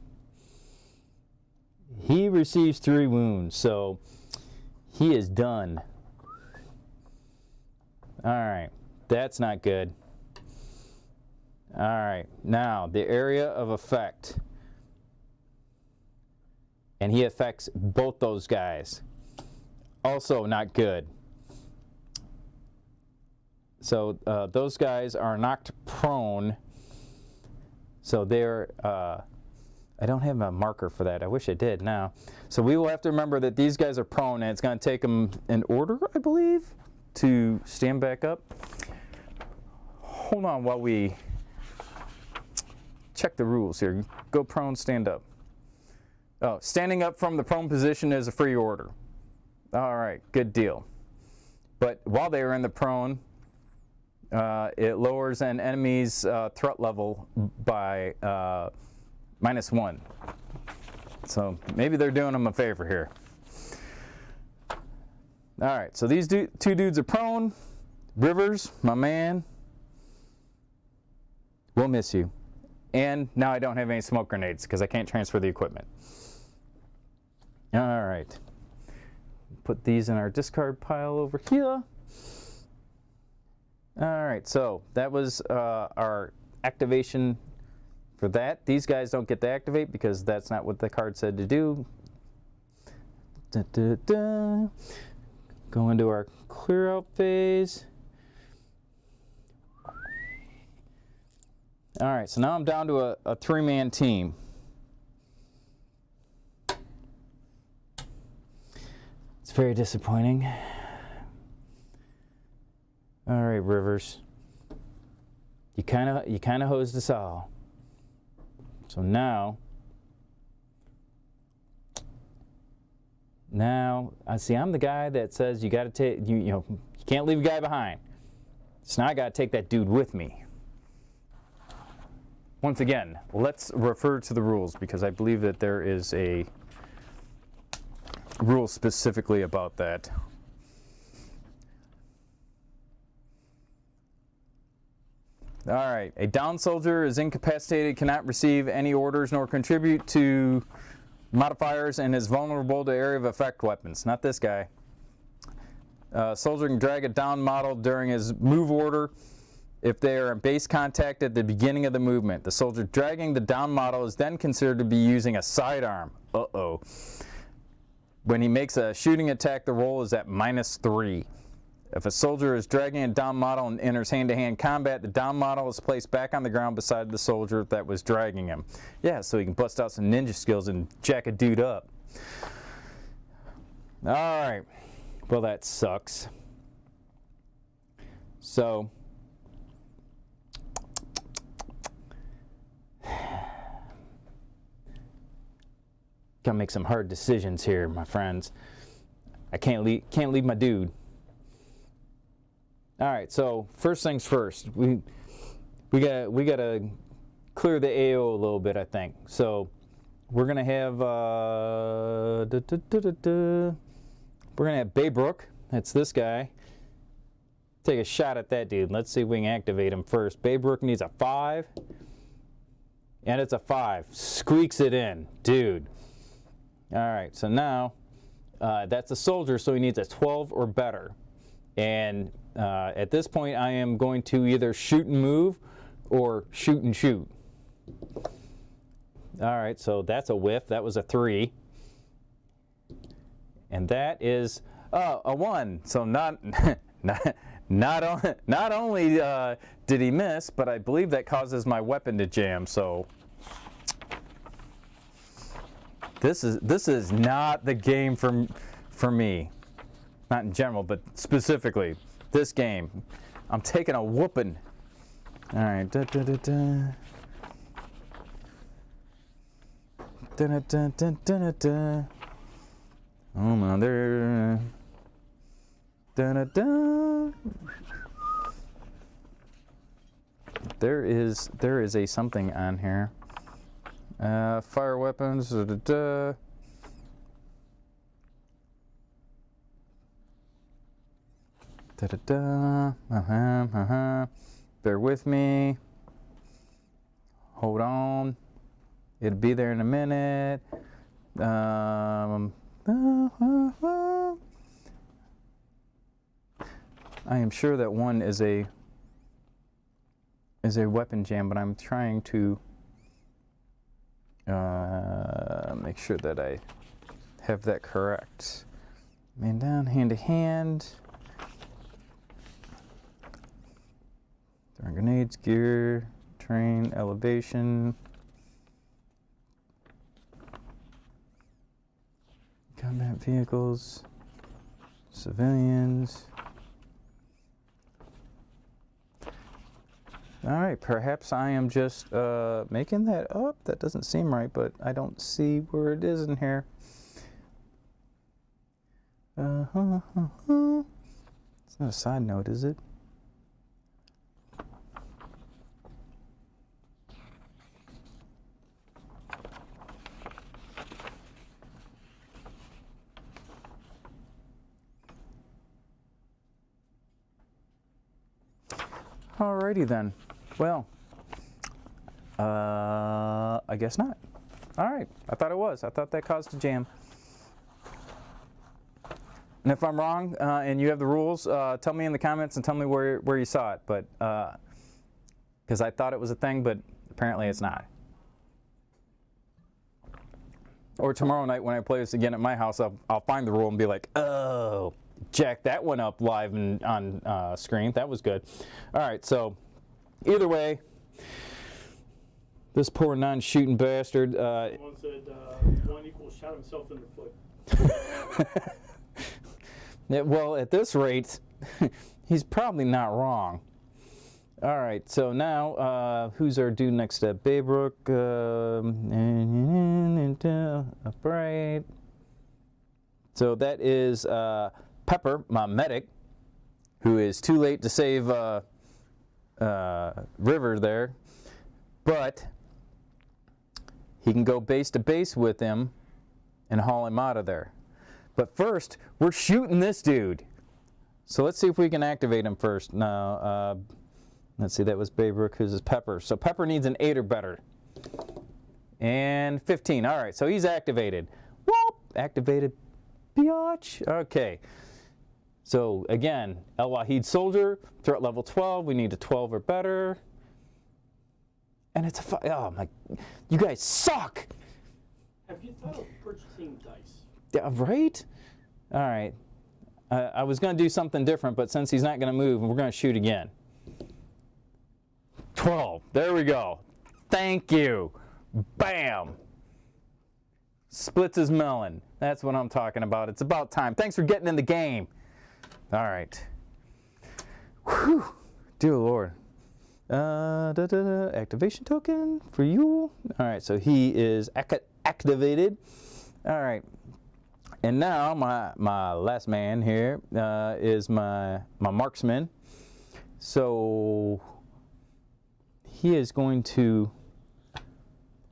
receives 3 wounds. So he is done. All right, that's not good. All right, now the area of effect. And he affects both those guys. Also not good. So those guys are knocked prone. So they're, I don't have a marker for that. I wish I did now. So we will have to remember that these guys are prone, and it's going to take them an order, I believe, to stand back up. Hold on while we check the rules here. Go prone, stand up. Oh, standing up from the prone position is a free order. All right, good deal. But while they are in the prone, it lowers an enemy's threat level by -1. So maybe they're doing them a favor here. All right, so these 2 dudes are prone. Rivers, my man, we'll miss you. And now I don't have any smoke grenades because I can't transfer the equipment. All right, put these in our discard pile over here. All right, so that was our activation for that. These guys don't get to activate because that's not what the card said to do. Go into our clear out phase. All right, so now I'm down to a 3-man team. It's very disappointing. All right, Rivers. You kind of hosed us all. So now I see I'm the guy that says you got to take you can't leave a guy behind. So now I got to take that dude with me. Once again, let's refer to the rules because I believe that there is a rule specifically about that. All right, a downed soldier is incapacitated, cannot receive any orders nor contribute to modifiers, and is vulnerable to area of effect weapons. Not this guy. Soldier can drag a downed model during his move order if they are in base contact at the beginning of the movement. The soldier dragging the downed model is then considered to be using a sidearm. Uh-oh. When he makes a shooting attack, the roll is at -3. If a soldier is dragging a down model and enters hand-to-hand combat, the down model is placed back on the ground beside the soldier that was dragging him. Yeah, so he can bust out some ninja skills and jack a dude up. All right. Well, that sucks. So, gotta make some hard decisions here, my friends. I can't leave my dude. All right. So first things first, we gotta clear the AO a little bit, I think. So we're gonna have we're gonna have Baybrook. That's this guy. Take a shot at that dude. Let's see if we can activate him first. Baybrook needs a 5. And it's a 5. Squeaks it in. Dude. Alright, so now that's a soldier, so he needs a 12 or better. And at this point, I am going to either shoot and move or shoot and shoot. Alright, so that's a whiff. That was a 3. And that is a 1. So not only did he miss, but I believe that causes my weapon to jam. So this is not the game for me. Not in general, but specifically this game. I'm taking a whooping. All right. Da, da, da, da. Da, da, da, da, da, da. Oh, mother. Da, da, da. There is a something on here. Fire weapons. Da, da, da. Da, da, da. Bear with me. Hold on. It'll be there in a minute. I am sure that one is a weapon jam, but I'm trying to make sure that I have that correct. Man down, hand to hand. Throwing grenades, gear, train, elevation. Combat vehicles, civilians. All right, perhaps I am just making that up. That doesn't seem right, but I don't see where it is in here. It's not a side note, is it? Alrighty then. Well, I guess not. Alright, I thought it was. I thought that caused a jam. And if I'm wrong and you have the rules, tell me in the comments and tell me where you saw it. But because I thought it was a thing, but apparently it's not. Or tomorrow night when I play this again at my house, I'll find the rule and be like, oh, jack that one up live and on screen. That was good. All right, so either way, this poor non-shooting bastard. Someone said one equal shot himself in the foot. Yeah, well, at this rate, he's probably not wrong. All right, so now who's our dude next to Baybrook? Upright. So that is Pepper, my medic, who is too late to save River there, but he can go base to base with him and haul him out of there. But first, we're shooting this dude. So let's see if we can activate him first. Now, let's see, that was Baybrook, who's his Pepper. So Pepper needs an 8 or better. And 15. All right, so he's activated. Whoop! Activated. Biatch. Okay. So again, El Wahid Soldier, threat level 12. We need a 12 or better. And it's a oh my, you guys suck. Have you thought of purchasing dice? Yeah, right? All right. I was going to do something different, but since he's not going to move, we're going to shoot again. 12. There we go. Thank you. Bam. Splits his melon. That's what I'm talking about. It's about time. Thanks for getting in the game. All right. Whew. Dear Lord. Activation token for you. All right, so he is activated. All right. And now my last man here is my marksman. So he is going to,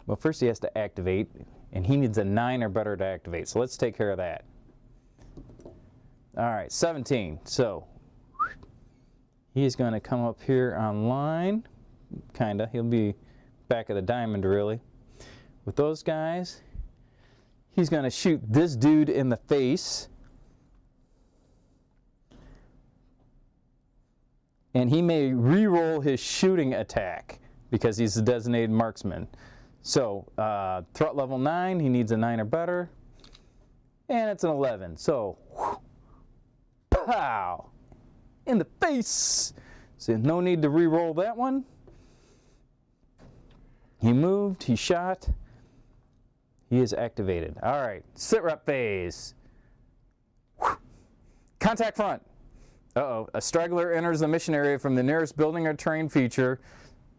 well, first he has to activate, and he needs a 9 or better to activate. So let's take care of that. All right, 17. So he's going to come up here on line, kind of. He'll be back of the diamond, really. With those guys, he's going to shoot this dude in the face. And he may re-roll his shooting attack because he's a designated marksman. So, threat level 9, he needs a 9 or better. And it's an 11. So, whew, pow! In the face! So, no need to re-roll that one. He moved, he shot. He is activated. All right, Sitrep Phase. Whew. Contact front. Uh-oh, a straggler enters the mission area from the nearest building or terrain feature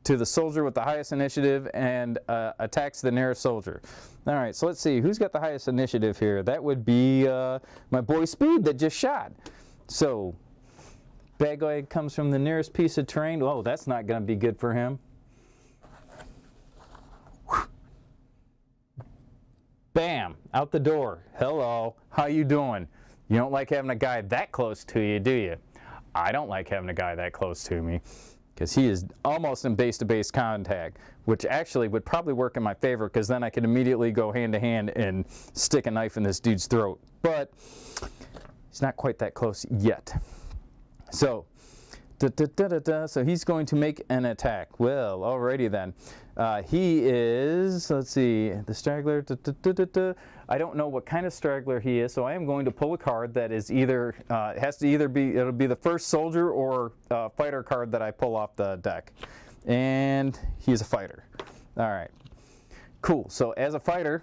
to the soldier with the highest initiative and attacks the nearest soldier. All right, so let's see, who's got the highest initiative here? That would be my boy Speed that just shot. So, bad guy comes from the nearest piece of terrain. Oh, that's not going to be good for him. Whew. Bam, out the door. Hello, how you doing? You don't like having a guy that close to you, do you? I don't like having a guy that close to me because he is almost in base-to-base contact, which actually would probably work in my favor because then I could immediately go hand-to-hand and stick a knife in this dude's throat. But he's not quite that close yet. So, so he's going to make an attack. Well, alrighty then. He is, let's see, the straggler. I don't know what kind of straggler he is, so I am going to pull a card that is either, has to either be, it'll be the first soldier or fighter card that I pull off the deck. And he's a fighter. All right, cool. So as a fighter,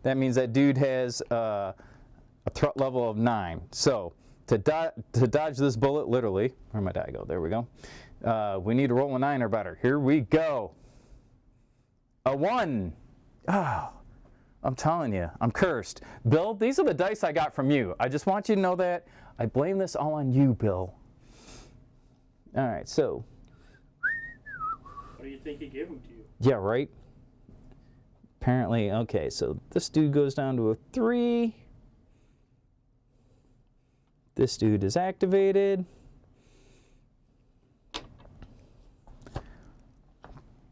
that means that dude has a threat level of 9. So to dodge this bullet, literally, where'd my die go? There we go. We need to roll a 9 or better. Here we go. A 1. Oh, I'm telling you, I'm cursed. Bill, these are the dice I got from you. I just want you to know that. I blame this all on you, Bill. All right, so. What do you think he gave them to you? Yeah, right? Apparently, okay, so this dude goes down to a 3. This dude is activated.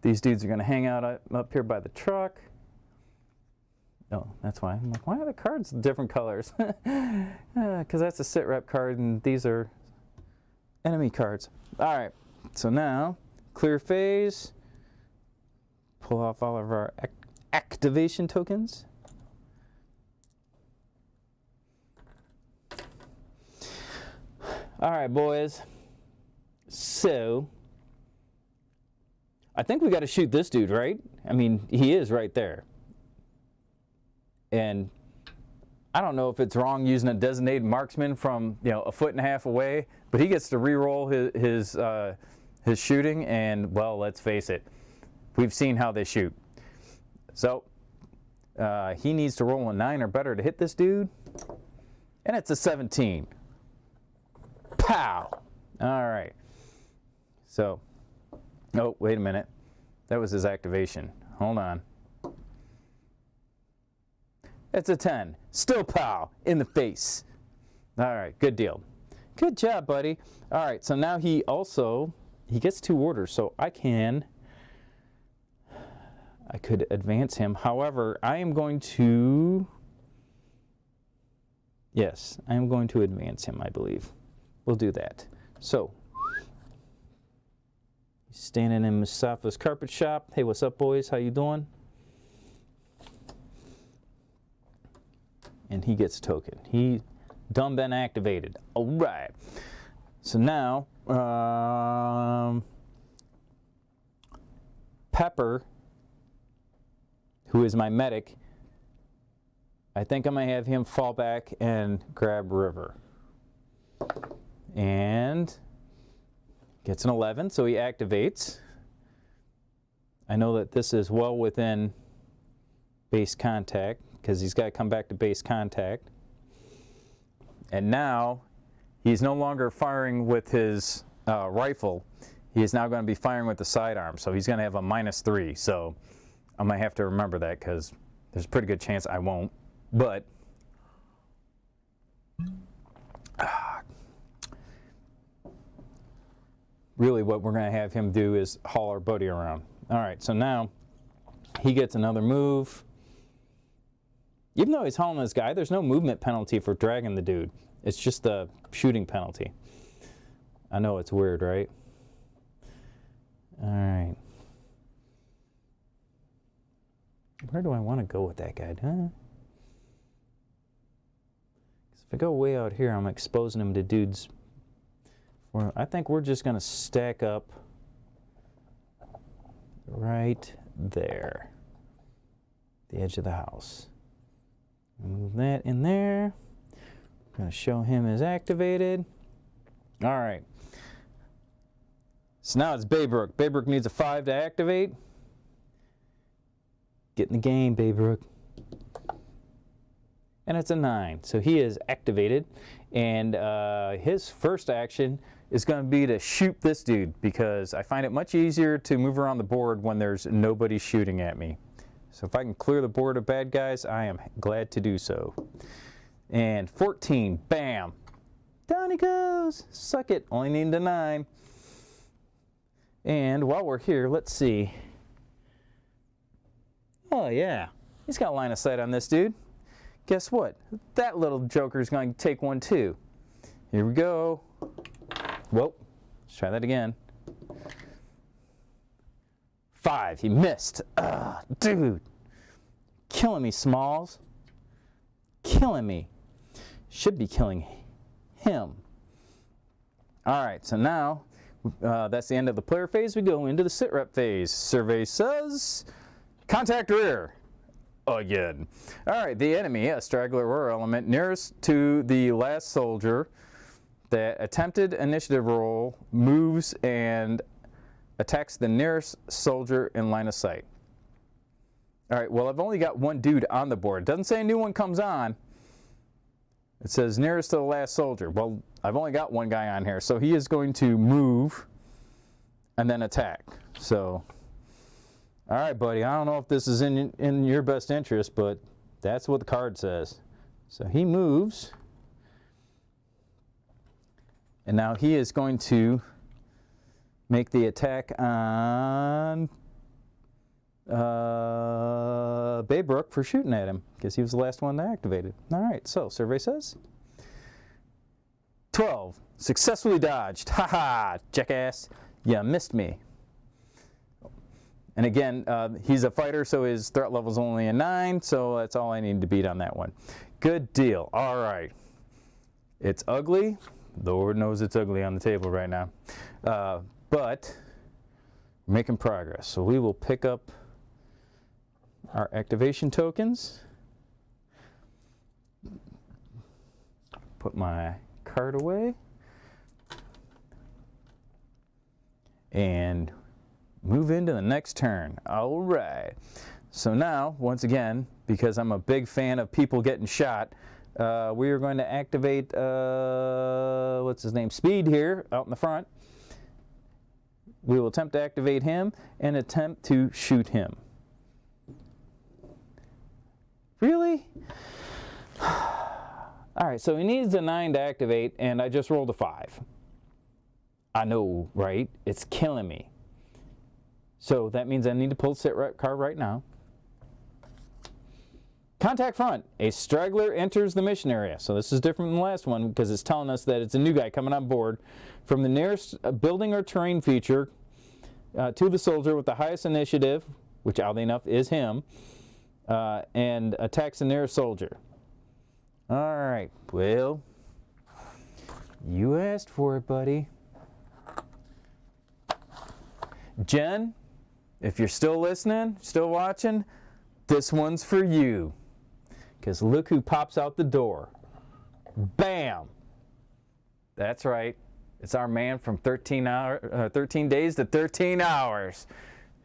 These dudes are going to hang out up here by the truck. Oh, that's why. I'm like, why are the cards different colors? Because that's a Sitrep card, and these are enemy cards. All right, so now, clear phase. Pull off all of our activation tokens. All right, boys. So, I think we got to shoot this dude, right? I mean, he is right there. And I don't know if it's wrong using a designated marksman from, you know, a 1.5 feet away, but he gets to re-roll his shooting, and, well, let's face it, we've seen how they shoot. So, he needs to roll a 9 or better to hit this dude, and it's a 17. Pow! All right. So, oh, wait a minute. That was his activation. Hold on. It's a 10. Still pow! In the face. All right, good deal. Good job, buddy. All right, so now he gets 2 orders, so I could advance him. However, I am going to, yes, I am going to advance him, I believe. We'll do that. So, he's standing in Mustafa's carpet shop. Hey, what's up, boys? How you doing? And he gets a token. He done been activated. All right. So now, Pepper, who is my medic, I think I'm going to have him fall back and grab River. And gets an 11, so he activates. I know that this is well within base contact, because he's got to come back to base contact. And now, he's no longer firing with his rifle. He is now going to be firing with the sidearm, so he's going to have a -3. So I'm going to have to remember that, because there's a pretty good chance I won't. But really what we're going to have him do is haul our buddy around. All right, so now he gets another move. Even though he's hauling this guy, there's no movement penalty for dragging the dude. It's just the shooting penalty. I know it's weird, right? All right. Where do I want to go with that guy? Huh? If I go way out here, I'm exposing him to dudes. I think we're just going to stack up right there, the edge of the house. Move that in there. I'm going to show him as activated. All right. So now it's Baybrook. Baybrook needs a 5 to activate. Get in the game, Baybrook. And it's a 9. So he is activated. And his first action is going to be to shoot this dude, because I find it much easier to move around the board when there's nobody shooting at me. So if I can clear the board of bad guys, I am glad to do so. And 14, bam. Down he goes. Suck it. Only need a 9. And while we're here, let's see. Oh yeah, he's got line of sight on this dude. Guess what? That little joker's going to take one too. Here we go. Whoa, let's try that again. 5, he missed. Dude, killing me, Smalls. Killing me. Should be killing him. All right, so now that's the end of the player phase. We go into the Sitrep phase. Survey says, contact rear. Again. All right, the enemy, a straggler or element nearest to the last soldier that attempted initiative roll, moves and attacks the nearest soldier in line of sight. All right, well, I've only got one dude on the board. It doesn't say a new one comes on. It says nearest to the last soldier. Well, I've only got one guy on here, so he is going to move and then attack. So, all right, buddy, I don't know if this is in your best interest, but that's what the card says. So he moves, and now he is going to make the attack on Baybrook for shooting at him, because he was the last one that activated. All right, so survey says 12, successfully dodged. Haha, jackass, you missed me. And again, he's a fighter, so his threat level is only a 9, so that's all I need to beat on that one. Good deal. All right. It's ugly. The Lord knows it's ugly on the table right now. But we're making progress. So we will pick up our activation tokens. Put my card away. And move into the next turn. All right. So now, once again, because I'm a big fan of people getting shot, we are going to activate, what's his name, Speed here out in the front. We will attempt to activate him and attempt to shoot him. Really? All right, so he needs a 9 to activate, and I just rolled a 5. I know, right? It's killing me. So that means I need to pull the Sitrep card right now. Contact front. A straggler enters the mission area. So this is different than the last one, because it's telling us that it's a new guy coming on board from the nearest building or terrain feature to the soldier with the highest initiative, which oddly enough is him, and attacks the nearest soldier. All right, well, you asked for it, buddy. Jen, if you're still listening, still watching, this one's for you. because look who pops out the door. Bam! That's right. It's our man from 13 days to 13 hours.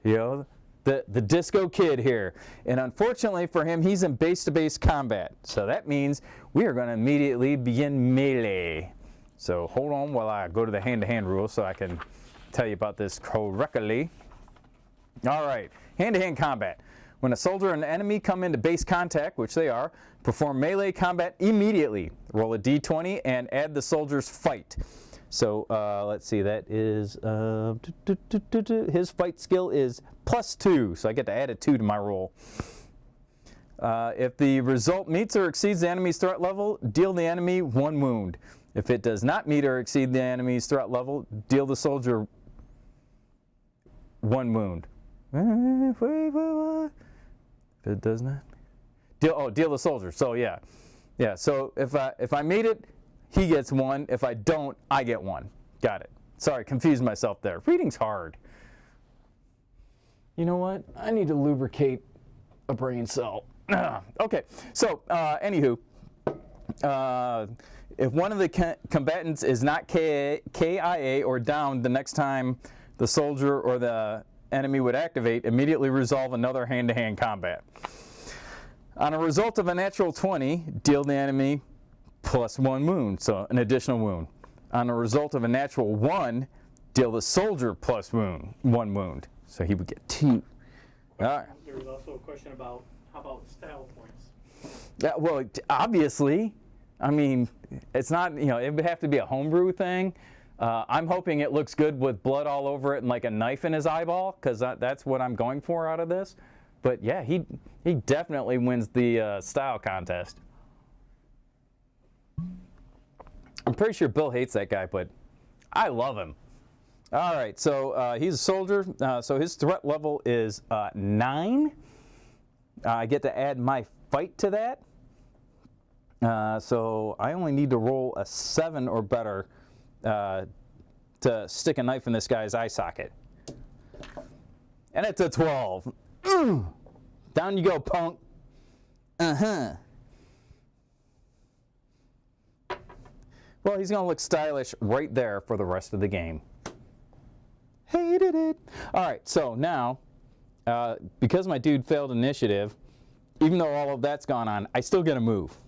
You know, the disco kid here. And unfortunately for him, he's in base-to-base combat. So that means we are going to immediately begin melee. So hold on while I go to the hand-to-hand rule so I can tell you about this correctly. All right, hand-to-hand combat. When a soldier and an enemy come into base contact, which they are, perform melee combat immediately. Roll a d20 and add the soldier's fight. So let's see, that is, his fight skill is +2, so I get to add a 2 to my roll. If the result meets or exceeds the enemy's threat level, deal the enemy 1 wound. If it does not meet or exceed the enemy's threat level, deal the soldier 1 wound. If it does not, deal the soldier. So yeah. So if I meet it, he gets 1. If I don't, I get 1. Got it. Sorry, confused myself there. Reading's hard. You know what? I need to lubricate a brain cell. Okay, so anywho, if one of the combatants is not KIA or downed the next time the soldier or the enemy would activate, immediately resolve another hand-to-hand combat. On a result of a natural 20, deal the enemy +1 wound, so an additional wound. On a result of a natural 1, deal the soldier +1 wound, so he would get 2. All right. There was also a question about how about style points? Yeah, well, obviously, I mean, it's not, you know, it would have to be a homebrew thing. I'm hoping it looks good with blood all over it and like a knife in his eyeball, because that's what I'm going for out of this. But yeah, he definitely wins the style contest. I'm pretty sure Bill hates that guy, but I love him. All right, so he's a soldier, so his threat level is 9. I get to add my fight to that. So I only need to roll a 7 or better to stick a knife in this guy's eye socket. And it's a 12. Down you go, punk. Uh-huh. Well, he's going to look stylish right there for the rest of the game. Hated it. All right, so now, because my dude failed initiative, even though all of that's gone on, I still get a move.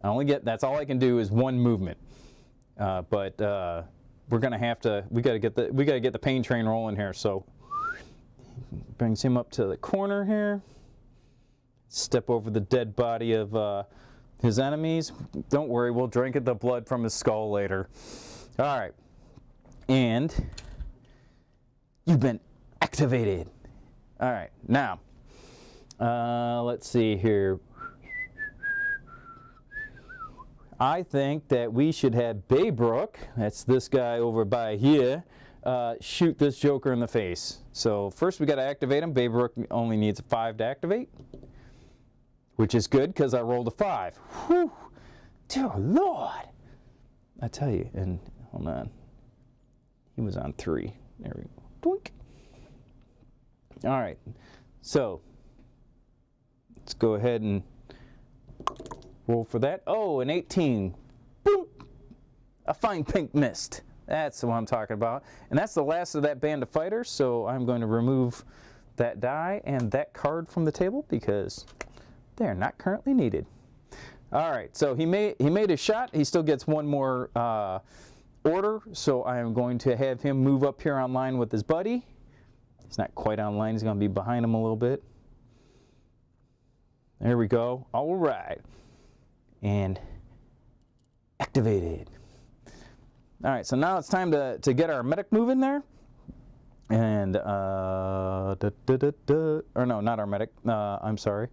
That's all I can do is 1 movement. But we're gonna have to. We gotta get the pain train rolling here. So brings him up to the corner here. Step over the dead body of his enemies. Don't worry, we'll drink the blood from his skull later. All right, and you've been activated. All right, now let's see here. I think that we should have Baybrook, that's this guy over by here, shoot this Joker in the face. So first we got to activate him. Baybrook only needs a 5 to activate, which is good because I rolled a 5. Whew, dear Lord. I tell you, and hold on, he was on 3. There we go. Doink. All right, so let's go ahead and roll for that. Oh, an 18. Boom! A fine pink mist. That's what I'm talking about. And that's the last of that band of fighters, so I'm going to remove that die and that card from the table because they are not currently needed. All right, so he made his shot. He still gets 1 more order, so I am going to have him move up here on line with his buddy. He's not quite on line. He's going to be behind him a little bit. There we go. All right. And activated. All right, so now it's time to get our medic moving there. And, or no, not our medic. I'm sorry.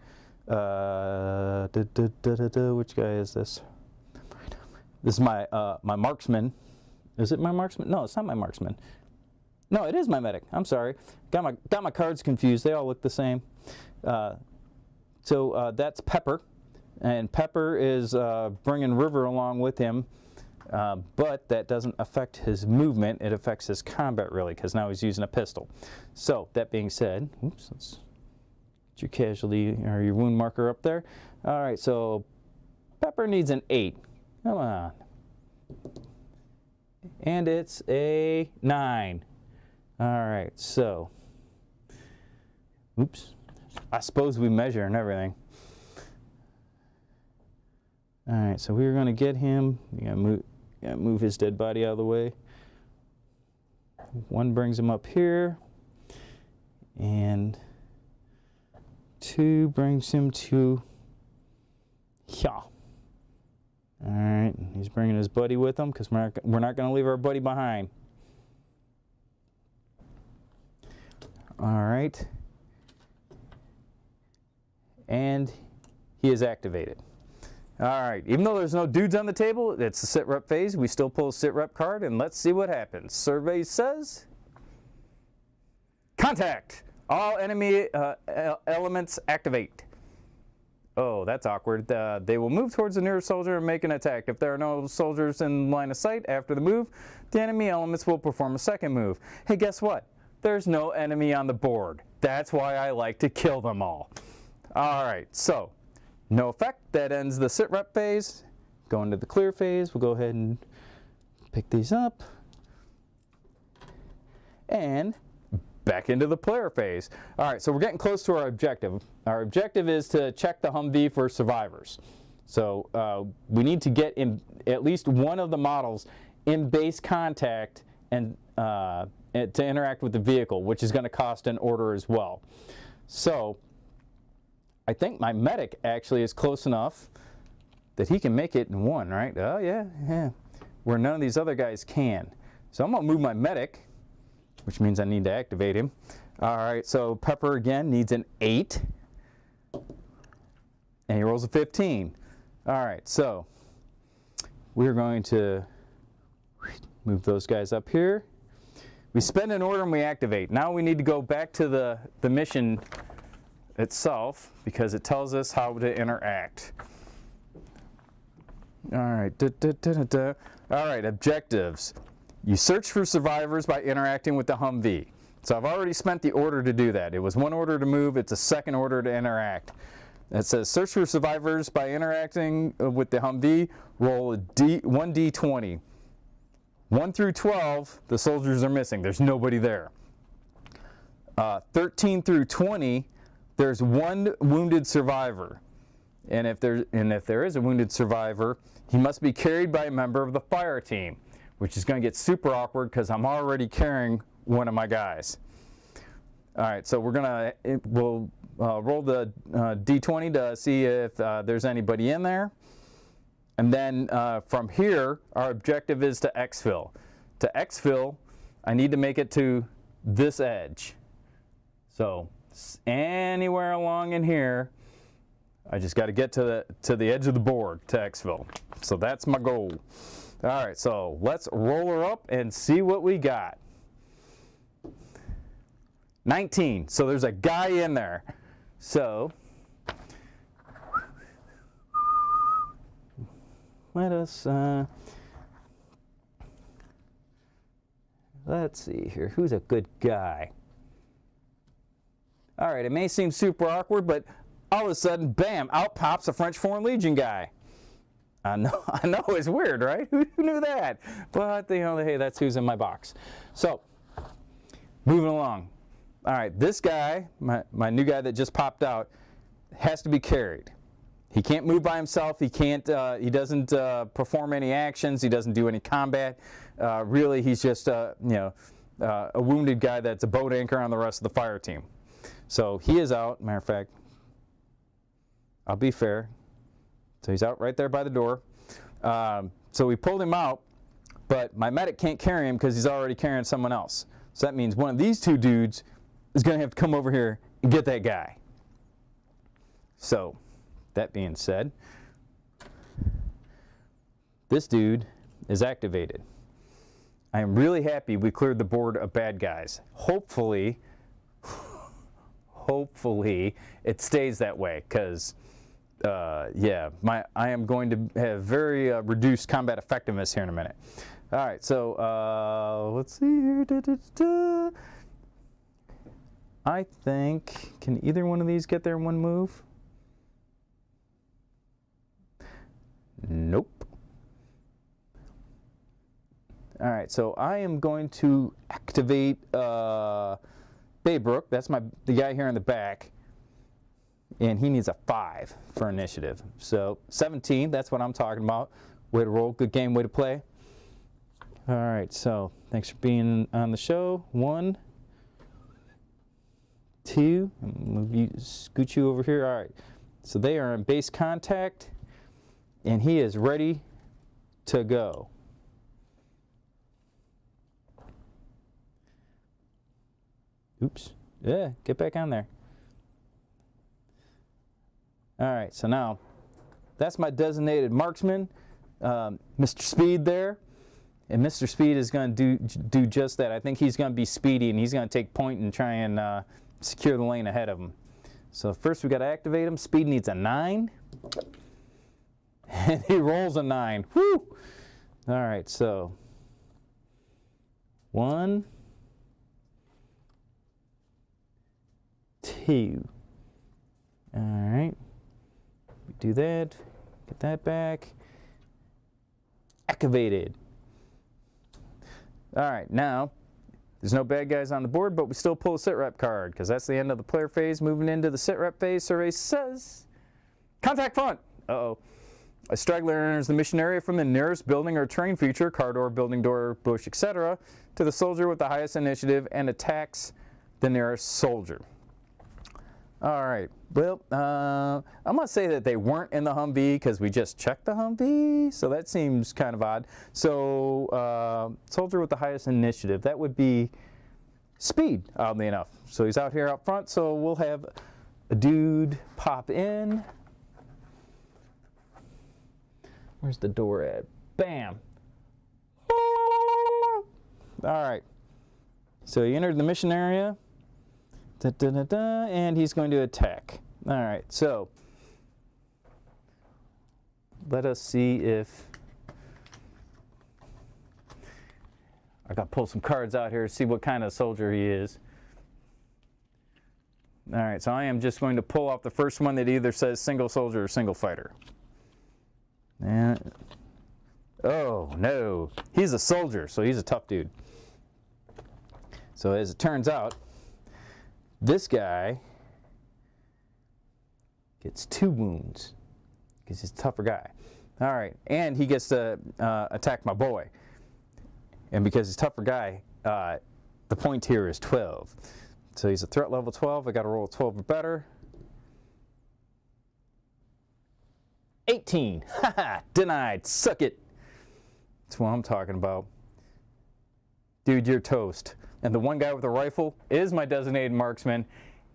Which guy is this? This is my my marksman. Is it my marksman? No, it's not my marksman. No, it is my medic. I'm sorry. Got my cards confused. They all look the same. So that's Pepper. And Pepper is bringing River along with him, but that doesn't affect his movement. It affects his combat, really, because now he's using a pistol. So, that being said, oops, let's Get your casualty or your wound marker up there. All right, so Pepper needs an 8. Come on. And it's a 9. All right, so, oops. I suppose we measure and everything. All right, so we're going to get him. You gotta move his dead body out of the way. 1 brings him up here, and 2 brings him to here. All right, he's bringing his buddy with him because we're not going to leave our buddy behind. All right, and he is activated. All right, even though there's no dudes on the table, it's the Sitrep phase. We still pull a Sitrep card, and let's see what happens. Survey says, contact. All enemy elements activate. Oh, that's awkward. They will move towards the nearest soldier and make an attack. If there are no soldiers in line of sight after the move, the enemy elements will perform a second move. Hey, guess what? There's no enemy on the board. That's why I like to kill them all. All right, so no effect. That ends the Sitrep phase. Go into the clear phase. We'll go ahead and pick these up. And back into the player phase. All right, so we're getting close to our objective. Our objective is to check the Humvee for survivors. So we need to get in at least one of the models in base contact and to interact with the vehicle, which is going to cost an order as well. So I think my medic actually is close enough that he can make it in 1, right? Oh, yeah. Where none of these other guys can. So I'm going to move my medic, which means I need to activate him. All right, so Pepper again needs an 8. And he rolls a 15. All right, so we're going to move those guys up here. We spend an order and we activate. Now we need to go back to the mission itself because it tells us how to interact. All right, All right, objectives. You search for survivors by interacting with the Humvee. So I've already spent the order to do that. It was 1 order to move, it's a 2nd order to interact. It says search for survivors by interacting with the Humvee, roll a 1d20. 1 through 12, the soldiers are missing, there's nobody there. 13 through 20, there's 1 wounded survivor. And if there is a wounded survivor, he must be carried by a member of the fire team, which is going to get super awkward because I'm already carrying one of my guys. All right, so we'll roll the d20 to see if there's anybody in there. And then from here, our objective is to exfil. To exfil, I need to make it to this edge. So anywhere along in here, I just got to get to the edge of the board to exfil. So that's my goal. All right, so let's roll her up and see what we got. 19, so there's a guy in there. So let us, let's see here, who's a good guy? All right, it may seem super awkward, but all of a sudden, bam, out pops a French Foreign Legion guy. I know, it's weird, right? Who knew that? But, hey, that's who's in my box. So, moving along. All right, this guy, my new guy that just popped out, has to be carried. He can't move by himself. He can't. He doesn't perform any actions. He doesn't do any combat. Really, he's just a wounded guy that's a boat anchor on the rest of the fire team. So he is out. Matter of fact, I'll be fair. So he's out right there by the door. So we pulled him out, but my medic can't carry him because he's already carrying someone else. So that means one of these 2 dudes is going to have to come over here and get that guy. So, that being said, this dude is activated. I am really happy we cleared the board of bad guys. Hopefully it stays that way because, yeah, I am going to have very reduced combat effectiveness here in a minute. All right, so let's see here. I think, can either one of these get there in one move? Nope. All right, so I am going to activate Baybrook. That's the guy here in the back. And he needs a 5 for initiative. So 17, that's what I'm talking about. Way to roll, good game, way to play. All right, so thanks for being on the show. 1, 2, move you, scoot you over here. All right, so they are in base contact, and he is ready to go. Oops, yeah, get back on there. All right, so now that's my designated marksman, Mr. Speed there. And Mr. Speed is going to do just that. I think he's going to be speedy, and he's going to take point and try and secure the lane ahead of him. So first we got to activate him. Speed needs a 9. And he rolls a 9. Woo! All right, so 1, 2. All right. Do that. Get that back. Activated. All right, now there's no bad guys on the board, but we still pull a Sitrep card because that's the end of the player phase. Moving into the Sitrep phase, survey says, contact front. Uh-oh. A straggler enters the mission area from the nearest building or terrain feature, car door, building door, bush, etc., to the soldier with the highest initiative and attacks the nearest soldier. All right, well, I'm going to say that they weren't in the Humvee because we just checked the Humvee, so that seems kind of odd. So, soldier with the highest initiative, that would be Speed, oddly enough. So he's out here out front, so we'll have a dude pop in. Where's the door at? Bam! All right, so he entered the mission area. And he's going to attack. All right, so let us see if I got to pull some cards out here to see what kind of soldier he is. All right, so I am just going to pull off the first one that either says single soldier or single fighter. And, oh no, he's a soldier, so he's a tough dude. So as it turns out, this guy gets 2 wounds because he's a tougher guy. All right, and he gets to attack my boy. And because he's a tougher guy, the point here is 12. So he's a threat level 12. I got to roll a 12 or better. 18. Haha, denied. Suck it. That's what I'm talking about. Dude, you're toast. And the one guy with a rifle is my designated marksman,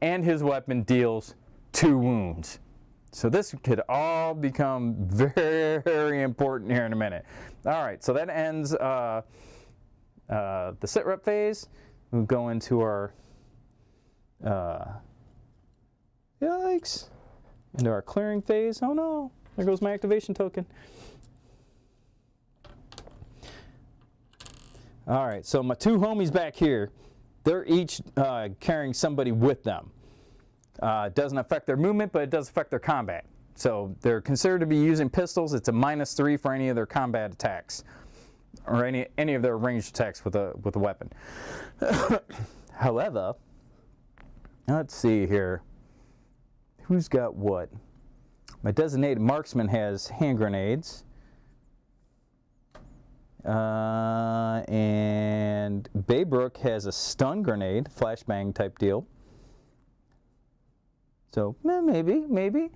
and his weapon deals 2 wounds. So this could all become very important here in a minute. All right, so that ends the Sitrep phase. We'll go into our yikes, into our clearing phase. Oh no, there goes my activation token. All right, so my 2 homies back here, they're each carrying somebody with them. It doesn't affect their movement, but it does affect their combat. So they're considered to be using pistols. It's a -3 for any of their combat attacks, or any of their ranged attacks with a weapon. However, let's see here. Who's got what? My designated marksman has hand grenades. And Baybrook has a stun grenade, flashbang type deal. So maybe.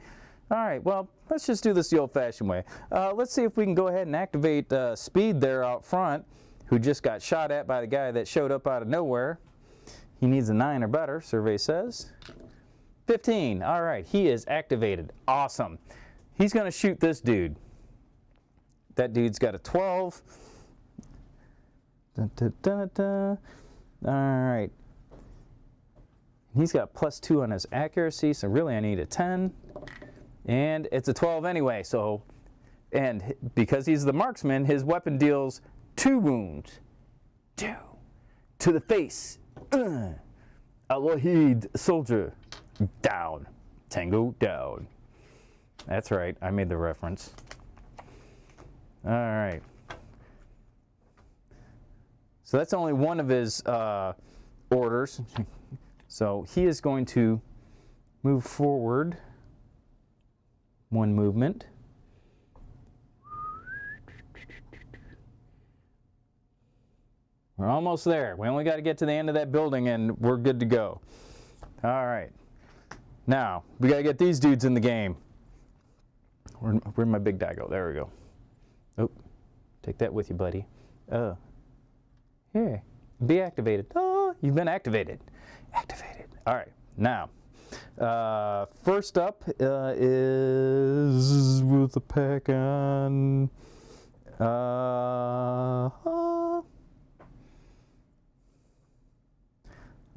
All right, well, let's just do this the old-fashioned way. Let's see if we can go ahead and activate Speed there out front, who just got shot at by the guy that showed up out of nowhere. He needs a 9 or better, survey says. 15, all right, he is activated. Awesome. He's going to shoot this dude. That dude's got a 12. All right. He's got +2 on his accuracy, so really I need a 10. And it's a 12 anyway, so, and because he's the marksman, his weapon deals 2 wounds. 2 to the face. Al-Wahid soldier. Down. Tango down. That's right. I made the reference. All right. So that's only one of his orders. So he is going to move forward one movement. We're almost there. We only got to get to the end of that building and we're good to go. All right. Now, we got to get these dudes in the game. Where'd my big die go? There we go. Oh, take that with you, buddy. Oh. Here. Be activated. Oh, you've been activated. Activated. All right. Now, first up is with the pack on.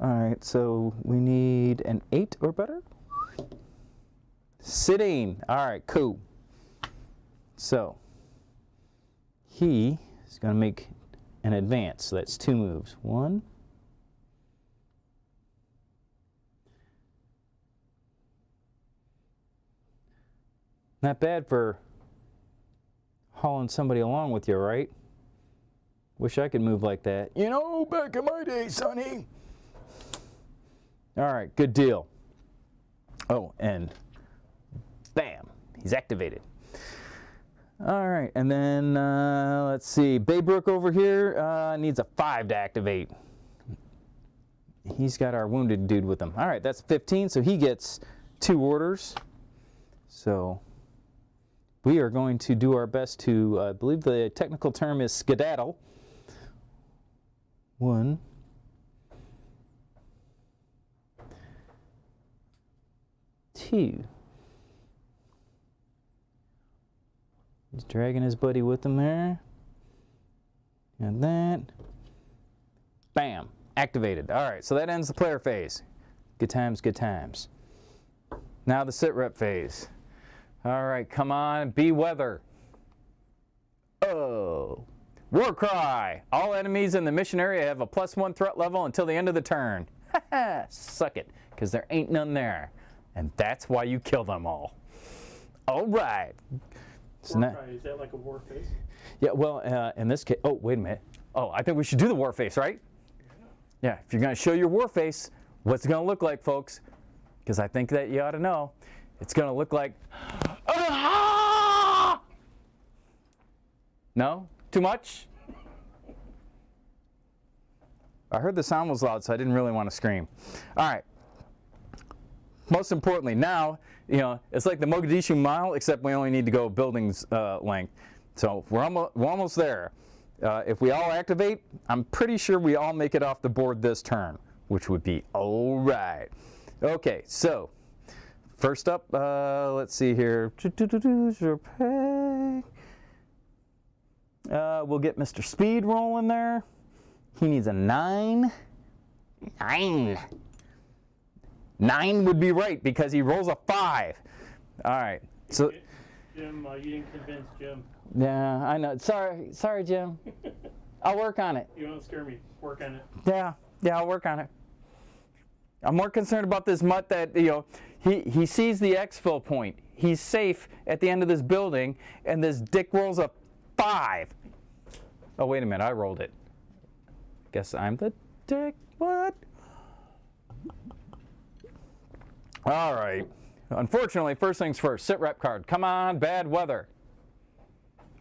All right, so we need an 8 or better. Sitting. All right, cool. So he is going to make an advance. So that's 2 moves. 1. Not bad for hauling somebody along with you, right? Wish I could move like that. You know, back in my day, sonny. All right, good deal. Oh, and bam, he's activated. All right, and then let's see, Baybrook over here needs a 5 to activate. He's got our wounded dude with him. All right, that's 15, so he gets 2 orders. So we are going to do our best to, I believe the technical term is skedaddle. 1. 2. He's dragging his buddy with him there. And that. Bam. Activated. All right, so that ends the player phase. Good times, good times. Now the Sitrep phase. All right, come on, be weather. Oh. War cry. All enemies in the mission area have a +1 threat level until the end of the turn. Haha, suck it, because there ain't none there. And that's why you kill them all. All right. War cry, is that like a war face? Yeah, well, in this case, oh, wait a minute. Oh, I think we should do the war face, right? Yeah, if you're going to show your war face, what's it going to look like, folks? Because I think that you ought to know. It's going to look like, ah! No? Too much? I heard the sound was loud, so I didn't really want to scream. All right. Most importantly, now, you know, it's like the Mogadishu Mile, except we only need to go buildings length. So we're almost there. If we all activate, I'm pretty sure we all make it off the board this turn, which would be all right. Okay, so first up, let's see here. We'll get Mr. Speed rolling there. He needs a 9. 9 would be right because he rolls a 5. All right. So Jim, you didn't convince Jim. yeah, I know. Sorry, Jim. I'll work on it. You don't scare me. Work on it. Yeah, I'll work on it. I'm more concerned about this mutt that, you know, he sees the exfil point. He's safe at the end of this building, and this dick rolls a 5. Oh, wait a minute. I rolled it. Guess I'm the dick. What? All right. Unfortunately, first things first. Sitrep card. Come on, bad weather.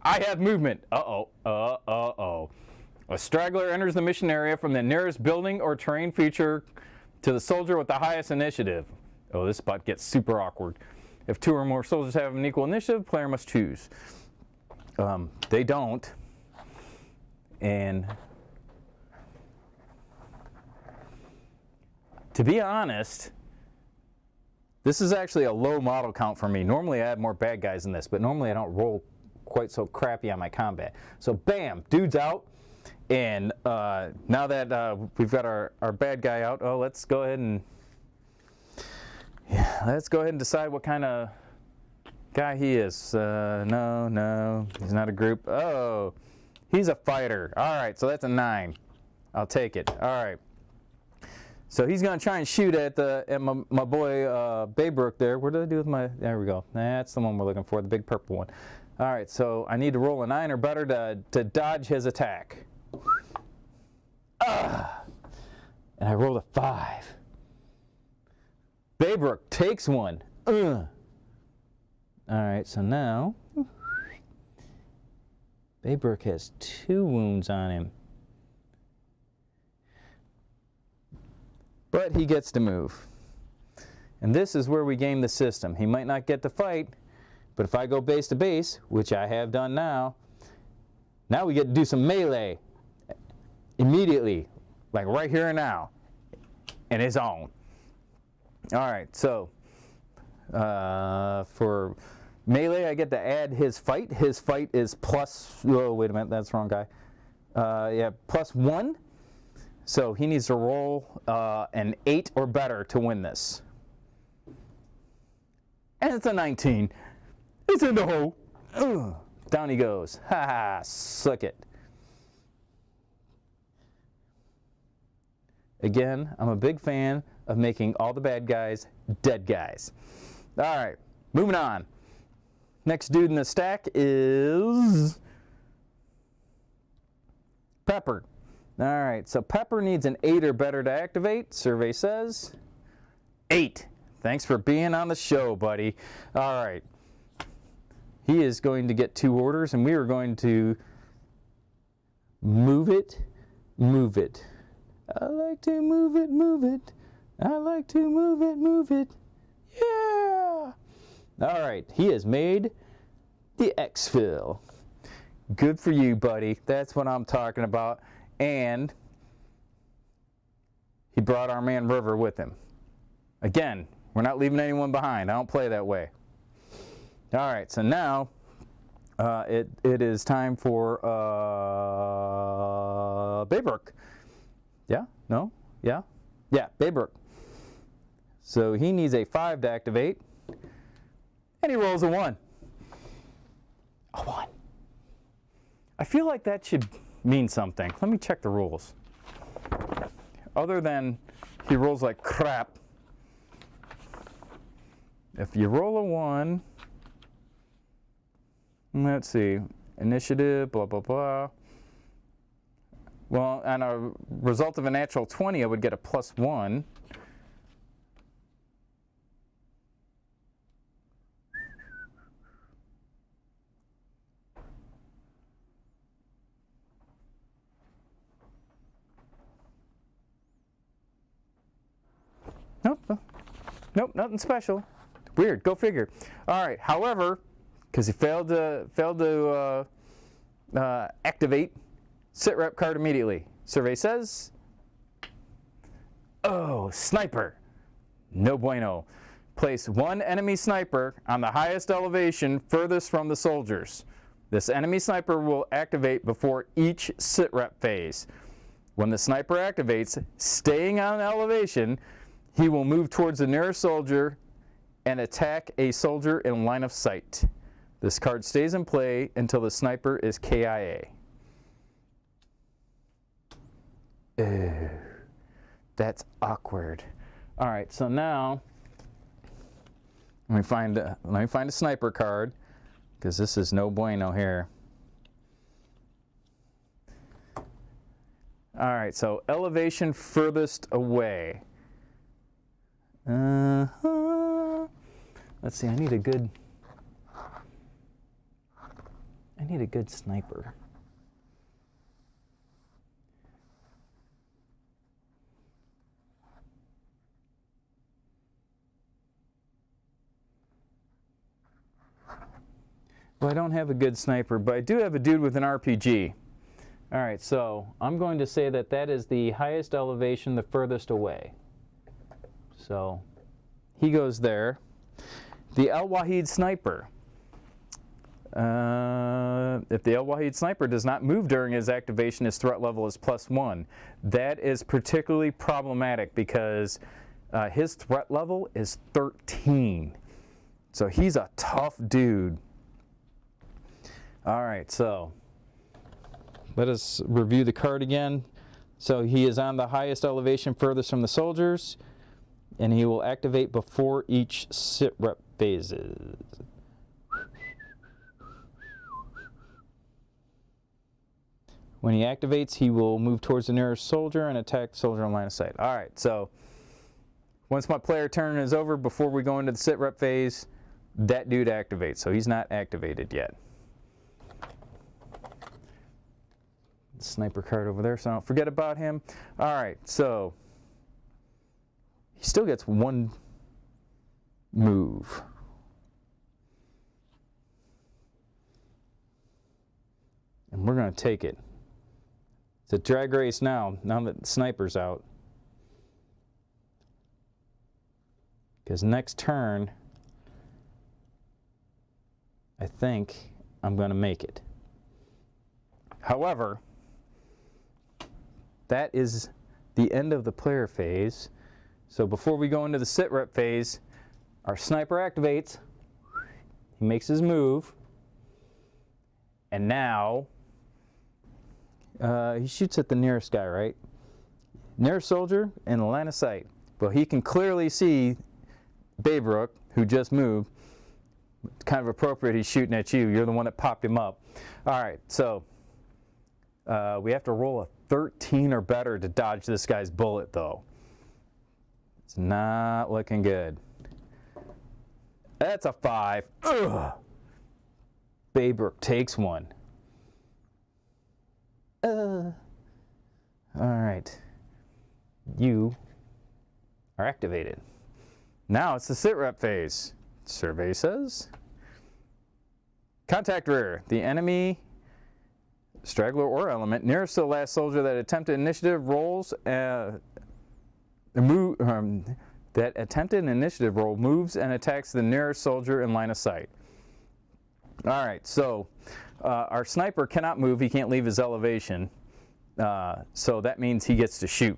I have movement. Uh-oh. Uh-oh. A straggler enters the mission area from the nearest building or terrain feature to the soldier with the highest initiative. Oh, this spot gets super awkward. If 2 or more soldiers have an equal initiative, player must choose. They don't. And to be honest, this is actually a low model count for me. Normally I have more bad guys than this, but normally I don't roll quite so crappy on my combat. So bam, dude's out. And now that we've got our bad guy out, oh, let's go ahead and decide what kind of guy he is. No, he's not a group. Oh, he's a fighter. All right, so that's a 9. I'll take it. All right. So he's going to try and shoot at my boy Baybrook there. What did I do with my... There we go. That's the one we're looking for, the big purple one. All right, so I need to roll a 9 or better to dodge his attack. And I rolled a 5. Baybrook takes one. All right, so now Baybrook has 2 wounds on him. But he gets to move. And this is where we game the system. He might not get to fight, but if I go base to base, which I have done now we get to do some melee immediately, like right here and now, in his own. All right, so for melee, I get to add his fight. His fight is plus, oh, wait a minute, that's the wrong guy. Yeah, +1. So he needs to roll an 8 or better to win this. And it's a 19. It's in the hole. Ugh. Down he goes. Ha ha, suck it. Again, I'm a big fan of making all the bad guys dead guys. All right, moving on. Next dude in the stack is Pepper. All right, so Pepper needs an 8 or better to activate. Survey says 8. Thanks for being on the show, buddy. All right. He is going to get 2 orders, and we are going to move it, move it. I like to move it, move it. I like to move it, move it. Yeah! All right, he has made the exfil. Good for you, buddy. That's what I'm talking about. And he brought our man River with him. Again, we're not leaving anyone behind. I don't play that way. All right, so now it is time for Baybrook. Yeah? No? Yeah? Yeah, Baybrook. So he needs a 5 to activate, and he rolls a 1. A 1. I feel like that should mean something. Let me check the rules. Other than he rolls like crap, if you roll a 1, let's see, initiative, blah, blah, blah. Well, on a result of a natural 20, I would get a +1. Nope, nothing special. Weird, go figure. All right, however, because he failed to activate Sitrep card immediately. Survey says, oh, sniper. No bueno. Place 1 enemy sniper on the highest elevation furthest from the soldiers. This enemy sniper will activate before each Sitrep phase. When the sniper activates, staying on elevation, he will move towards the nearest soldier and attack a soldier in line of sight. This card stays in play until the sniper is KIA. Ew, that's awkward. All right, so now let me find a sniper card, because this is no bueno here. All right, so elevation furthest away. Let's see, I need a good sniper. Well, I don't have a good sniper, but I do have a dude with an RPG. All right, so I'm going to say that that is the highest elevation, the furthest away. So he goes there. The El Wahid sniper. If the El Wahid sniper does not move during his activation, his threat level is +1. That is particularly problematic because his threat level is 13. So he's a tough dude. All right, so let us review the card again. So he is on the highest elevation furthest from the soldiers, and he will activate before each Sitrep phases. When he activates, he will move towards the nearest soldier and attack the soldier in line of sight. All right, so once my player turn is over, before we go into the Sitrep phase, that dude activates, so he's not activated yet. Sniper card over there, so don't forget about him. All right, so he still gets one move. And we're going to take it. It's a drag race now that the sniper's out. Because next turn, I think I'm going to make it. However, that is the end of the player phase. So before we go into the Sitrep phase, our sniper activates, he makes his move, and now he shoots at the nearest guy, right? Nearest soldier in the line of sight. Well, he can clearly see Baybrook, who just moved. It's kind of appropriate he's shooting at you. You're the one that popped him up. All right, so we have to roll a 13 or better to dodge this guy's bullet, though. It's not looking good. That's a 5. Ugh. Baybrook takes one. All right. You are activated. Now it's the Sitrep phase. Survey says, contact rear. The enemy, straggler or element, nearest to the last soldier that attempted initiative rolls, that attempted an initiative roll moves and attacks the nearest soldier in line of sight. All right, so our sniper cannot move. He can't leave his elevation. So that means he gets to shoot.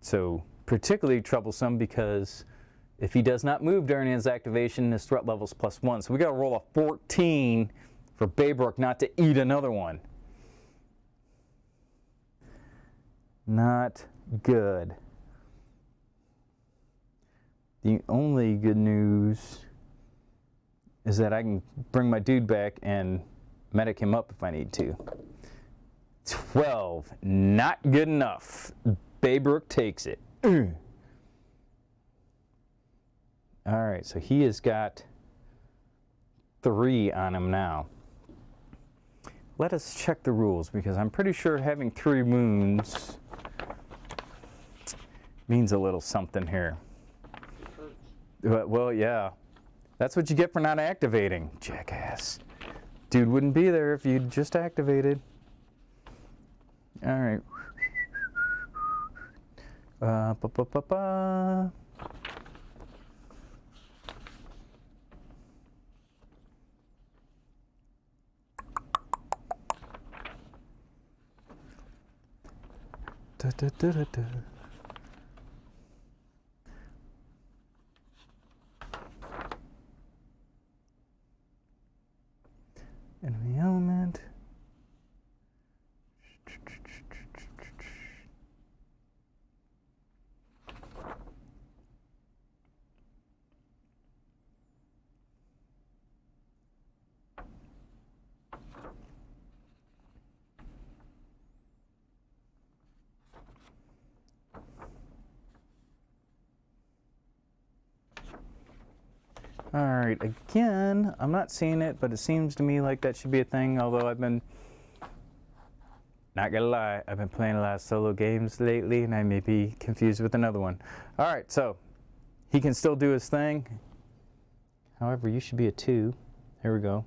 So particularly troublesome because if he does not move during his activation, his threat level is +1. So we got to roll a 14 for Baybrook not to eat another one. Not good. The only good news is that I can bring my dude back and medic him up if I need to. 12, not good enough. Baybrook takes it. All right, so he has got 3 on him now. Let us check the rules, because I'm pretty sure having 3 wounds means a little something here. Well, yeah. That's what you get for not activating, jackass. Dude wouldn't be there if you'd just activated. All right. Da, da, da, da, da. Enemy element. All right, again, I'm not seeing it, but it seems to me like that should be a thing, although I've been, not gonna lie, I've been playing a lot of solo games lately, and I may be confused with another one. All right, so he can still do his thing. However, you should be a 2. Here we go.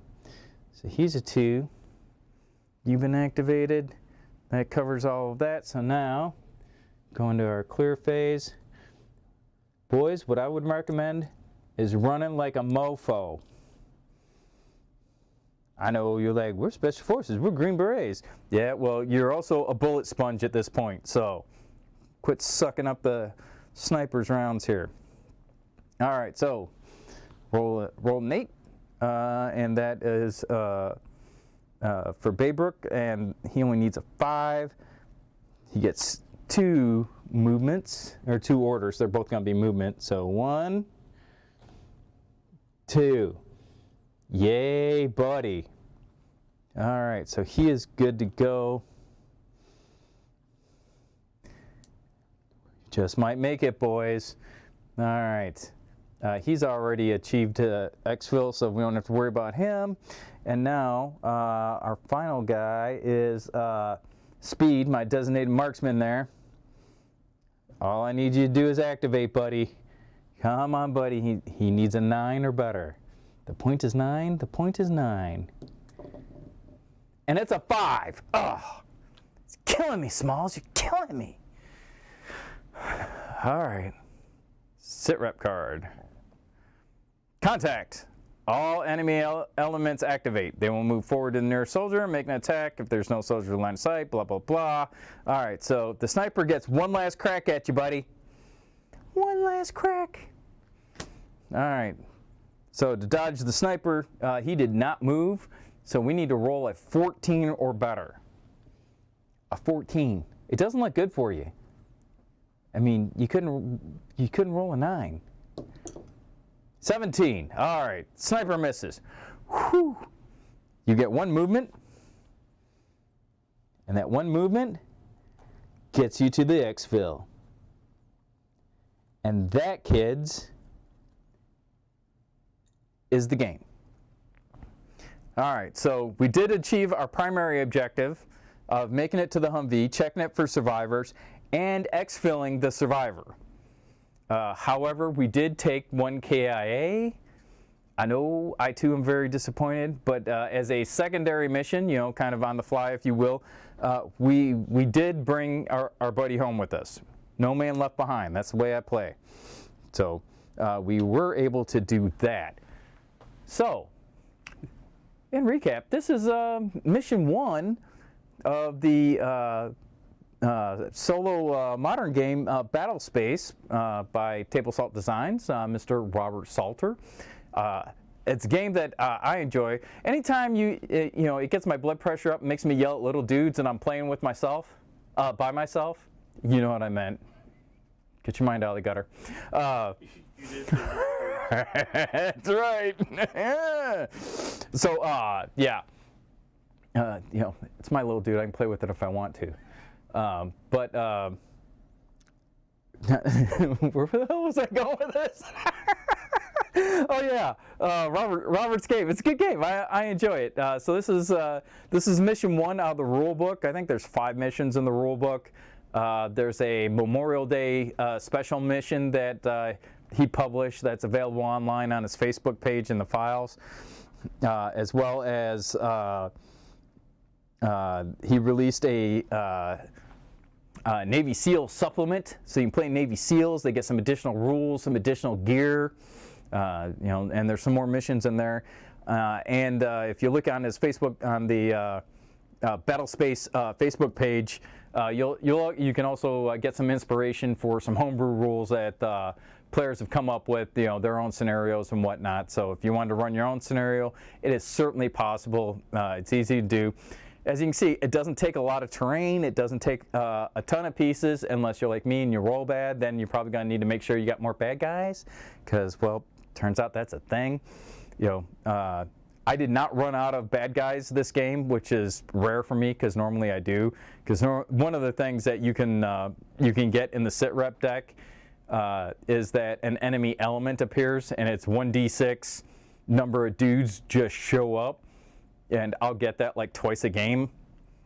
So he's a 2. You've been activated. That covers all of that. So now, going to our clear phase. Boys, what I would recommend is running like a mofo. I know you're like, we're Special Forces, we're Green Berets. Yeah, well, you're also a bullet sponge at this point, so quit sucking up the sniper's rounds here. All right, so roll an 8, and that is for Baybrook, and he only needs a 5. he gets 2 movements, or 2 orders. They're both going to be movement. So 1, 2. Yay, buddy. All right, so he is good to go. Just might make it, boys. All right. He's already achieved exfil, so we don't have to worry about him. And now our final guy is Speed, my designated marksman there. All I need you to do is activate, buddy. Come on, buddy. He needs a 9 or better. The point is 9. The point is 9. And it's a 5. Oh, it's killing me, Smalls. You're killing me. All right. Sitrep card. Contact. All enemy elements activate. They will move forward to the nearest soldier and make an attack if there's no soldier in line of sight, blah, blah, blah. All right, so the sniper gets one last crack at you, buddy. One last crack. All right. So to dodge the sniper, he did not move, so we need to roll a 14 or better. A 14. It doesn't look good for you. I mean, you couldn't roll a 9. 17. All right. Sniper misses. Whew. You get 1 movement. And that 1 movement gets you to the exfil. And that, kids, is the game. All right. So we did achieve our primary objective of making it to the Humvee, checking it for survivors, and exfilling the survivor. However, we did take 1 KIA. I know I too am very disappointed, but as a secondary mission, you know, kind of on the fly, if you will, we did bring our buddy home with us. No man left behind. That's the way I play. So we were able to do that. So, in recap, this is mission 1 of the solo modern game Battlespace by Table Salt Designs, Mr. Robert Salter. It's a game that I enjoy. Anytime you know, it gets my blood pressure up, makes me yell at little dudes, and I'm playing with myself, by myself. You know what I meant. Get your mind out of the gutter. You did. That's right. So yeah. You know, it's my little dude. I can play with it if I want to. But where the hell was I going with this? Oh yeah, Robert's game. It's a good game. I enjoy it. So this is mission 1 out of the rule book. I think there's 5 missions in the rule book. There's a Memorial Day special mission that he published that's available online on his Facebook page in the files, as well as he released a Navy SEAL supplement, so you can play Navy SEALs. They get some additional rules, some additional gear, you know, and there's some more missions in there. And if you look on his Facebook, on the Battlespace Facebook page, you can also get some inspiration for some homebrew rules that players have come up with, you know, their own scenarios and whatnot. So if you want to run your own scenario, it is certainly possible. It's easy to do. As you can see, it doesn't take a lot of terrain. It doesn't take a ton of pieces, unless you're like me and you roll bad. Then you're probably going to need to make sure you got more bad guys, because, well, turns out that's a thing. You know, I did not run out of bad guys this game, which is rare for me, because normally I do. Because one of the things that you can get in the Sitrep deck is that an enemy element appears, and it's 1d6 number of dudes just show up. And I'll get that like twice a game.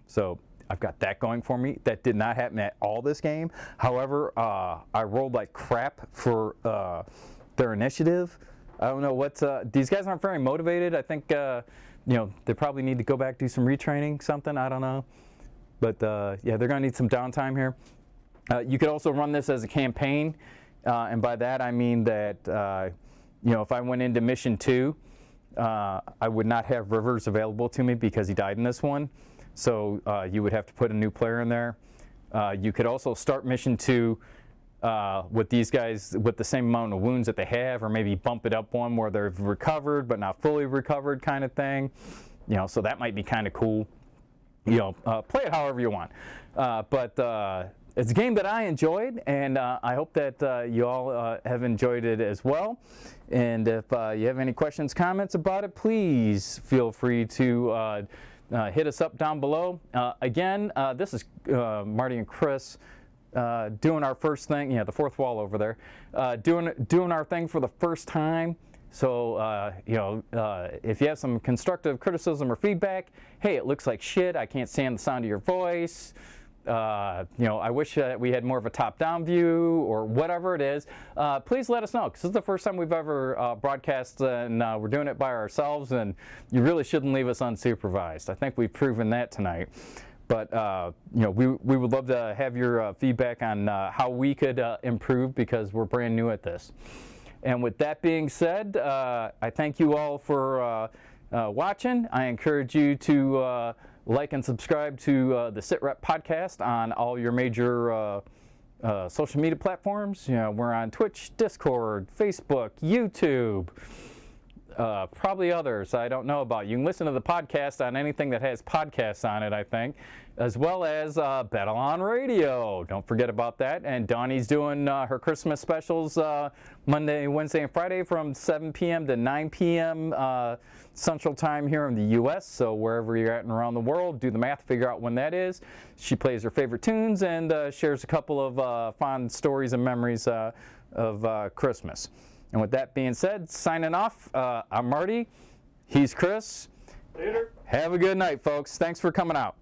So I've got that going for me. That did not happen at all this game. However, I rolled like crap for their initiative. I don't know what, these guys aren't very motivated. I think, you know, they probably need to go back, do some retraining, something, I don't know. But yeah, they're gonna need some downtime here. You could also run this as a campaign. And by that I mean that, you know, if I went into mission 2, I would not have Rivers available to me because he died in this one. So you would have to put a new player in there. You could also start mission 2 with these guys with the same amount of wounds that they have, or maybe bump it up one where they've recovered but not fully recovered kind of thing. You know, so that might be kind of cool. play it however you want. But it's a game that I enjoyed, and I hope that you all have enjoyed it as well. And if you have any questions, comments about it, please feel free to hit us up down below. Again, this is Marty and Chris doing our first thing. Yeah, the fourth wall over there. Doing our thing for the first time. So, if you have some constructive criticism or feedback, hey, it looks like shit, I can't stand the sound of your voice, I wish we had more of a top-down view, or whatever it is, please let us know, because this is the first time we've ever broadcast, and we're doing it by ourselves, and you really shouldn't leave us unsupervised. I think we've proven that tonight. But, we would love to have your feedback on how we could improve, because we're brand new at this. And with that being said, I thank you all for watching. I encourage you to like and subscribe to the Sitrep podcast on all your major social media platforms. We're on Twitch, Discord, Facebook, YouTube, probably others I don't know about. You can listen to the podcast on anything that has podcasts on it, I think, as well as Battle on Radio. Don't forget about that. And Donnie's doing her Christmas specials Monday, Wednesday, and Friday from 7 p.m. to 9 p.m. Central Time here in the U.S. So wherever you're at and around the world, do the math, figure out when that is. She plays her favorite tunes and shares a couple of fond stories and memories of Christmas. And with that being said, signing off, I'm Marty. He's Chris. Later. Have a good night, folks. Thanks for coming out.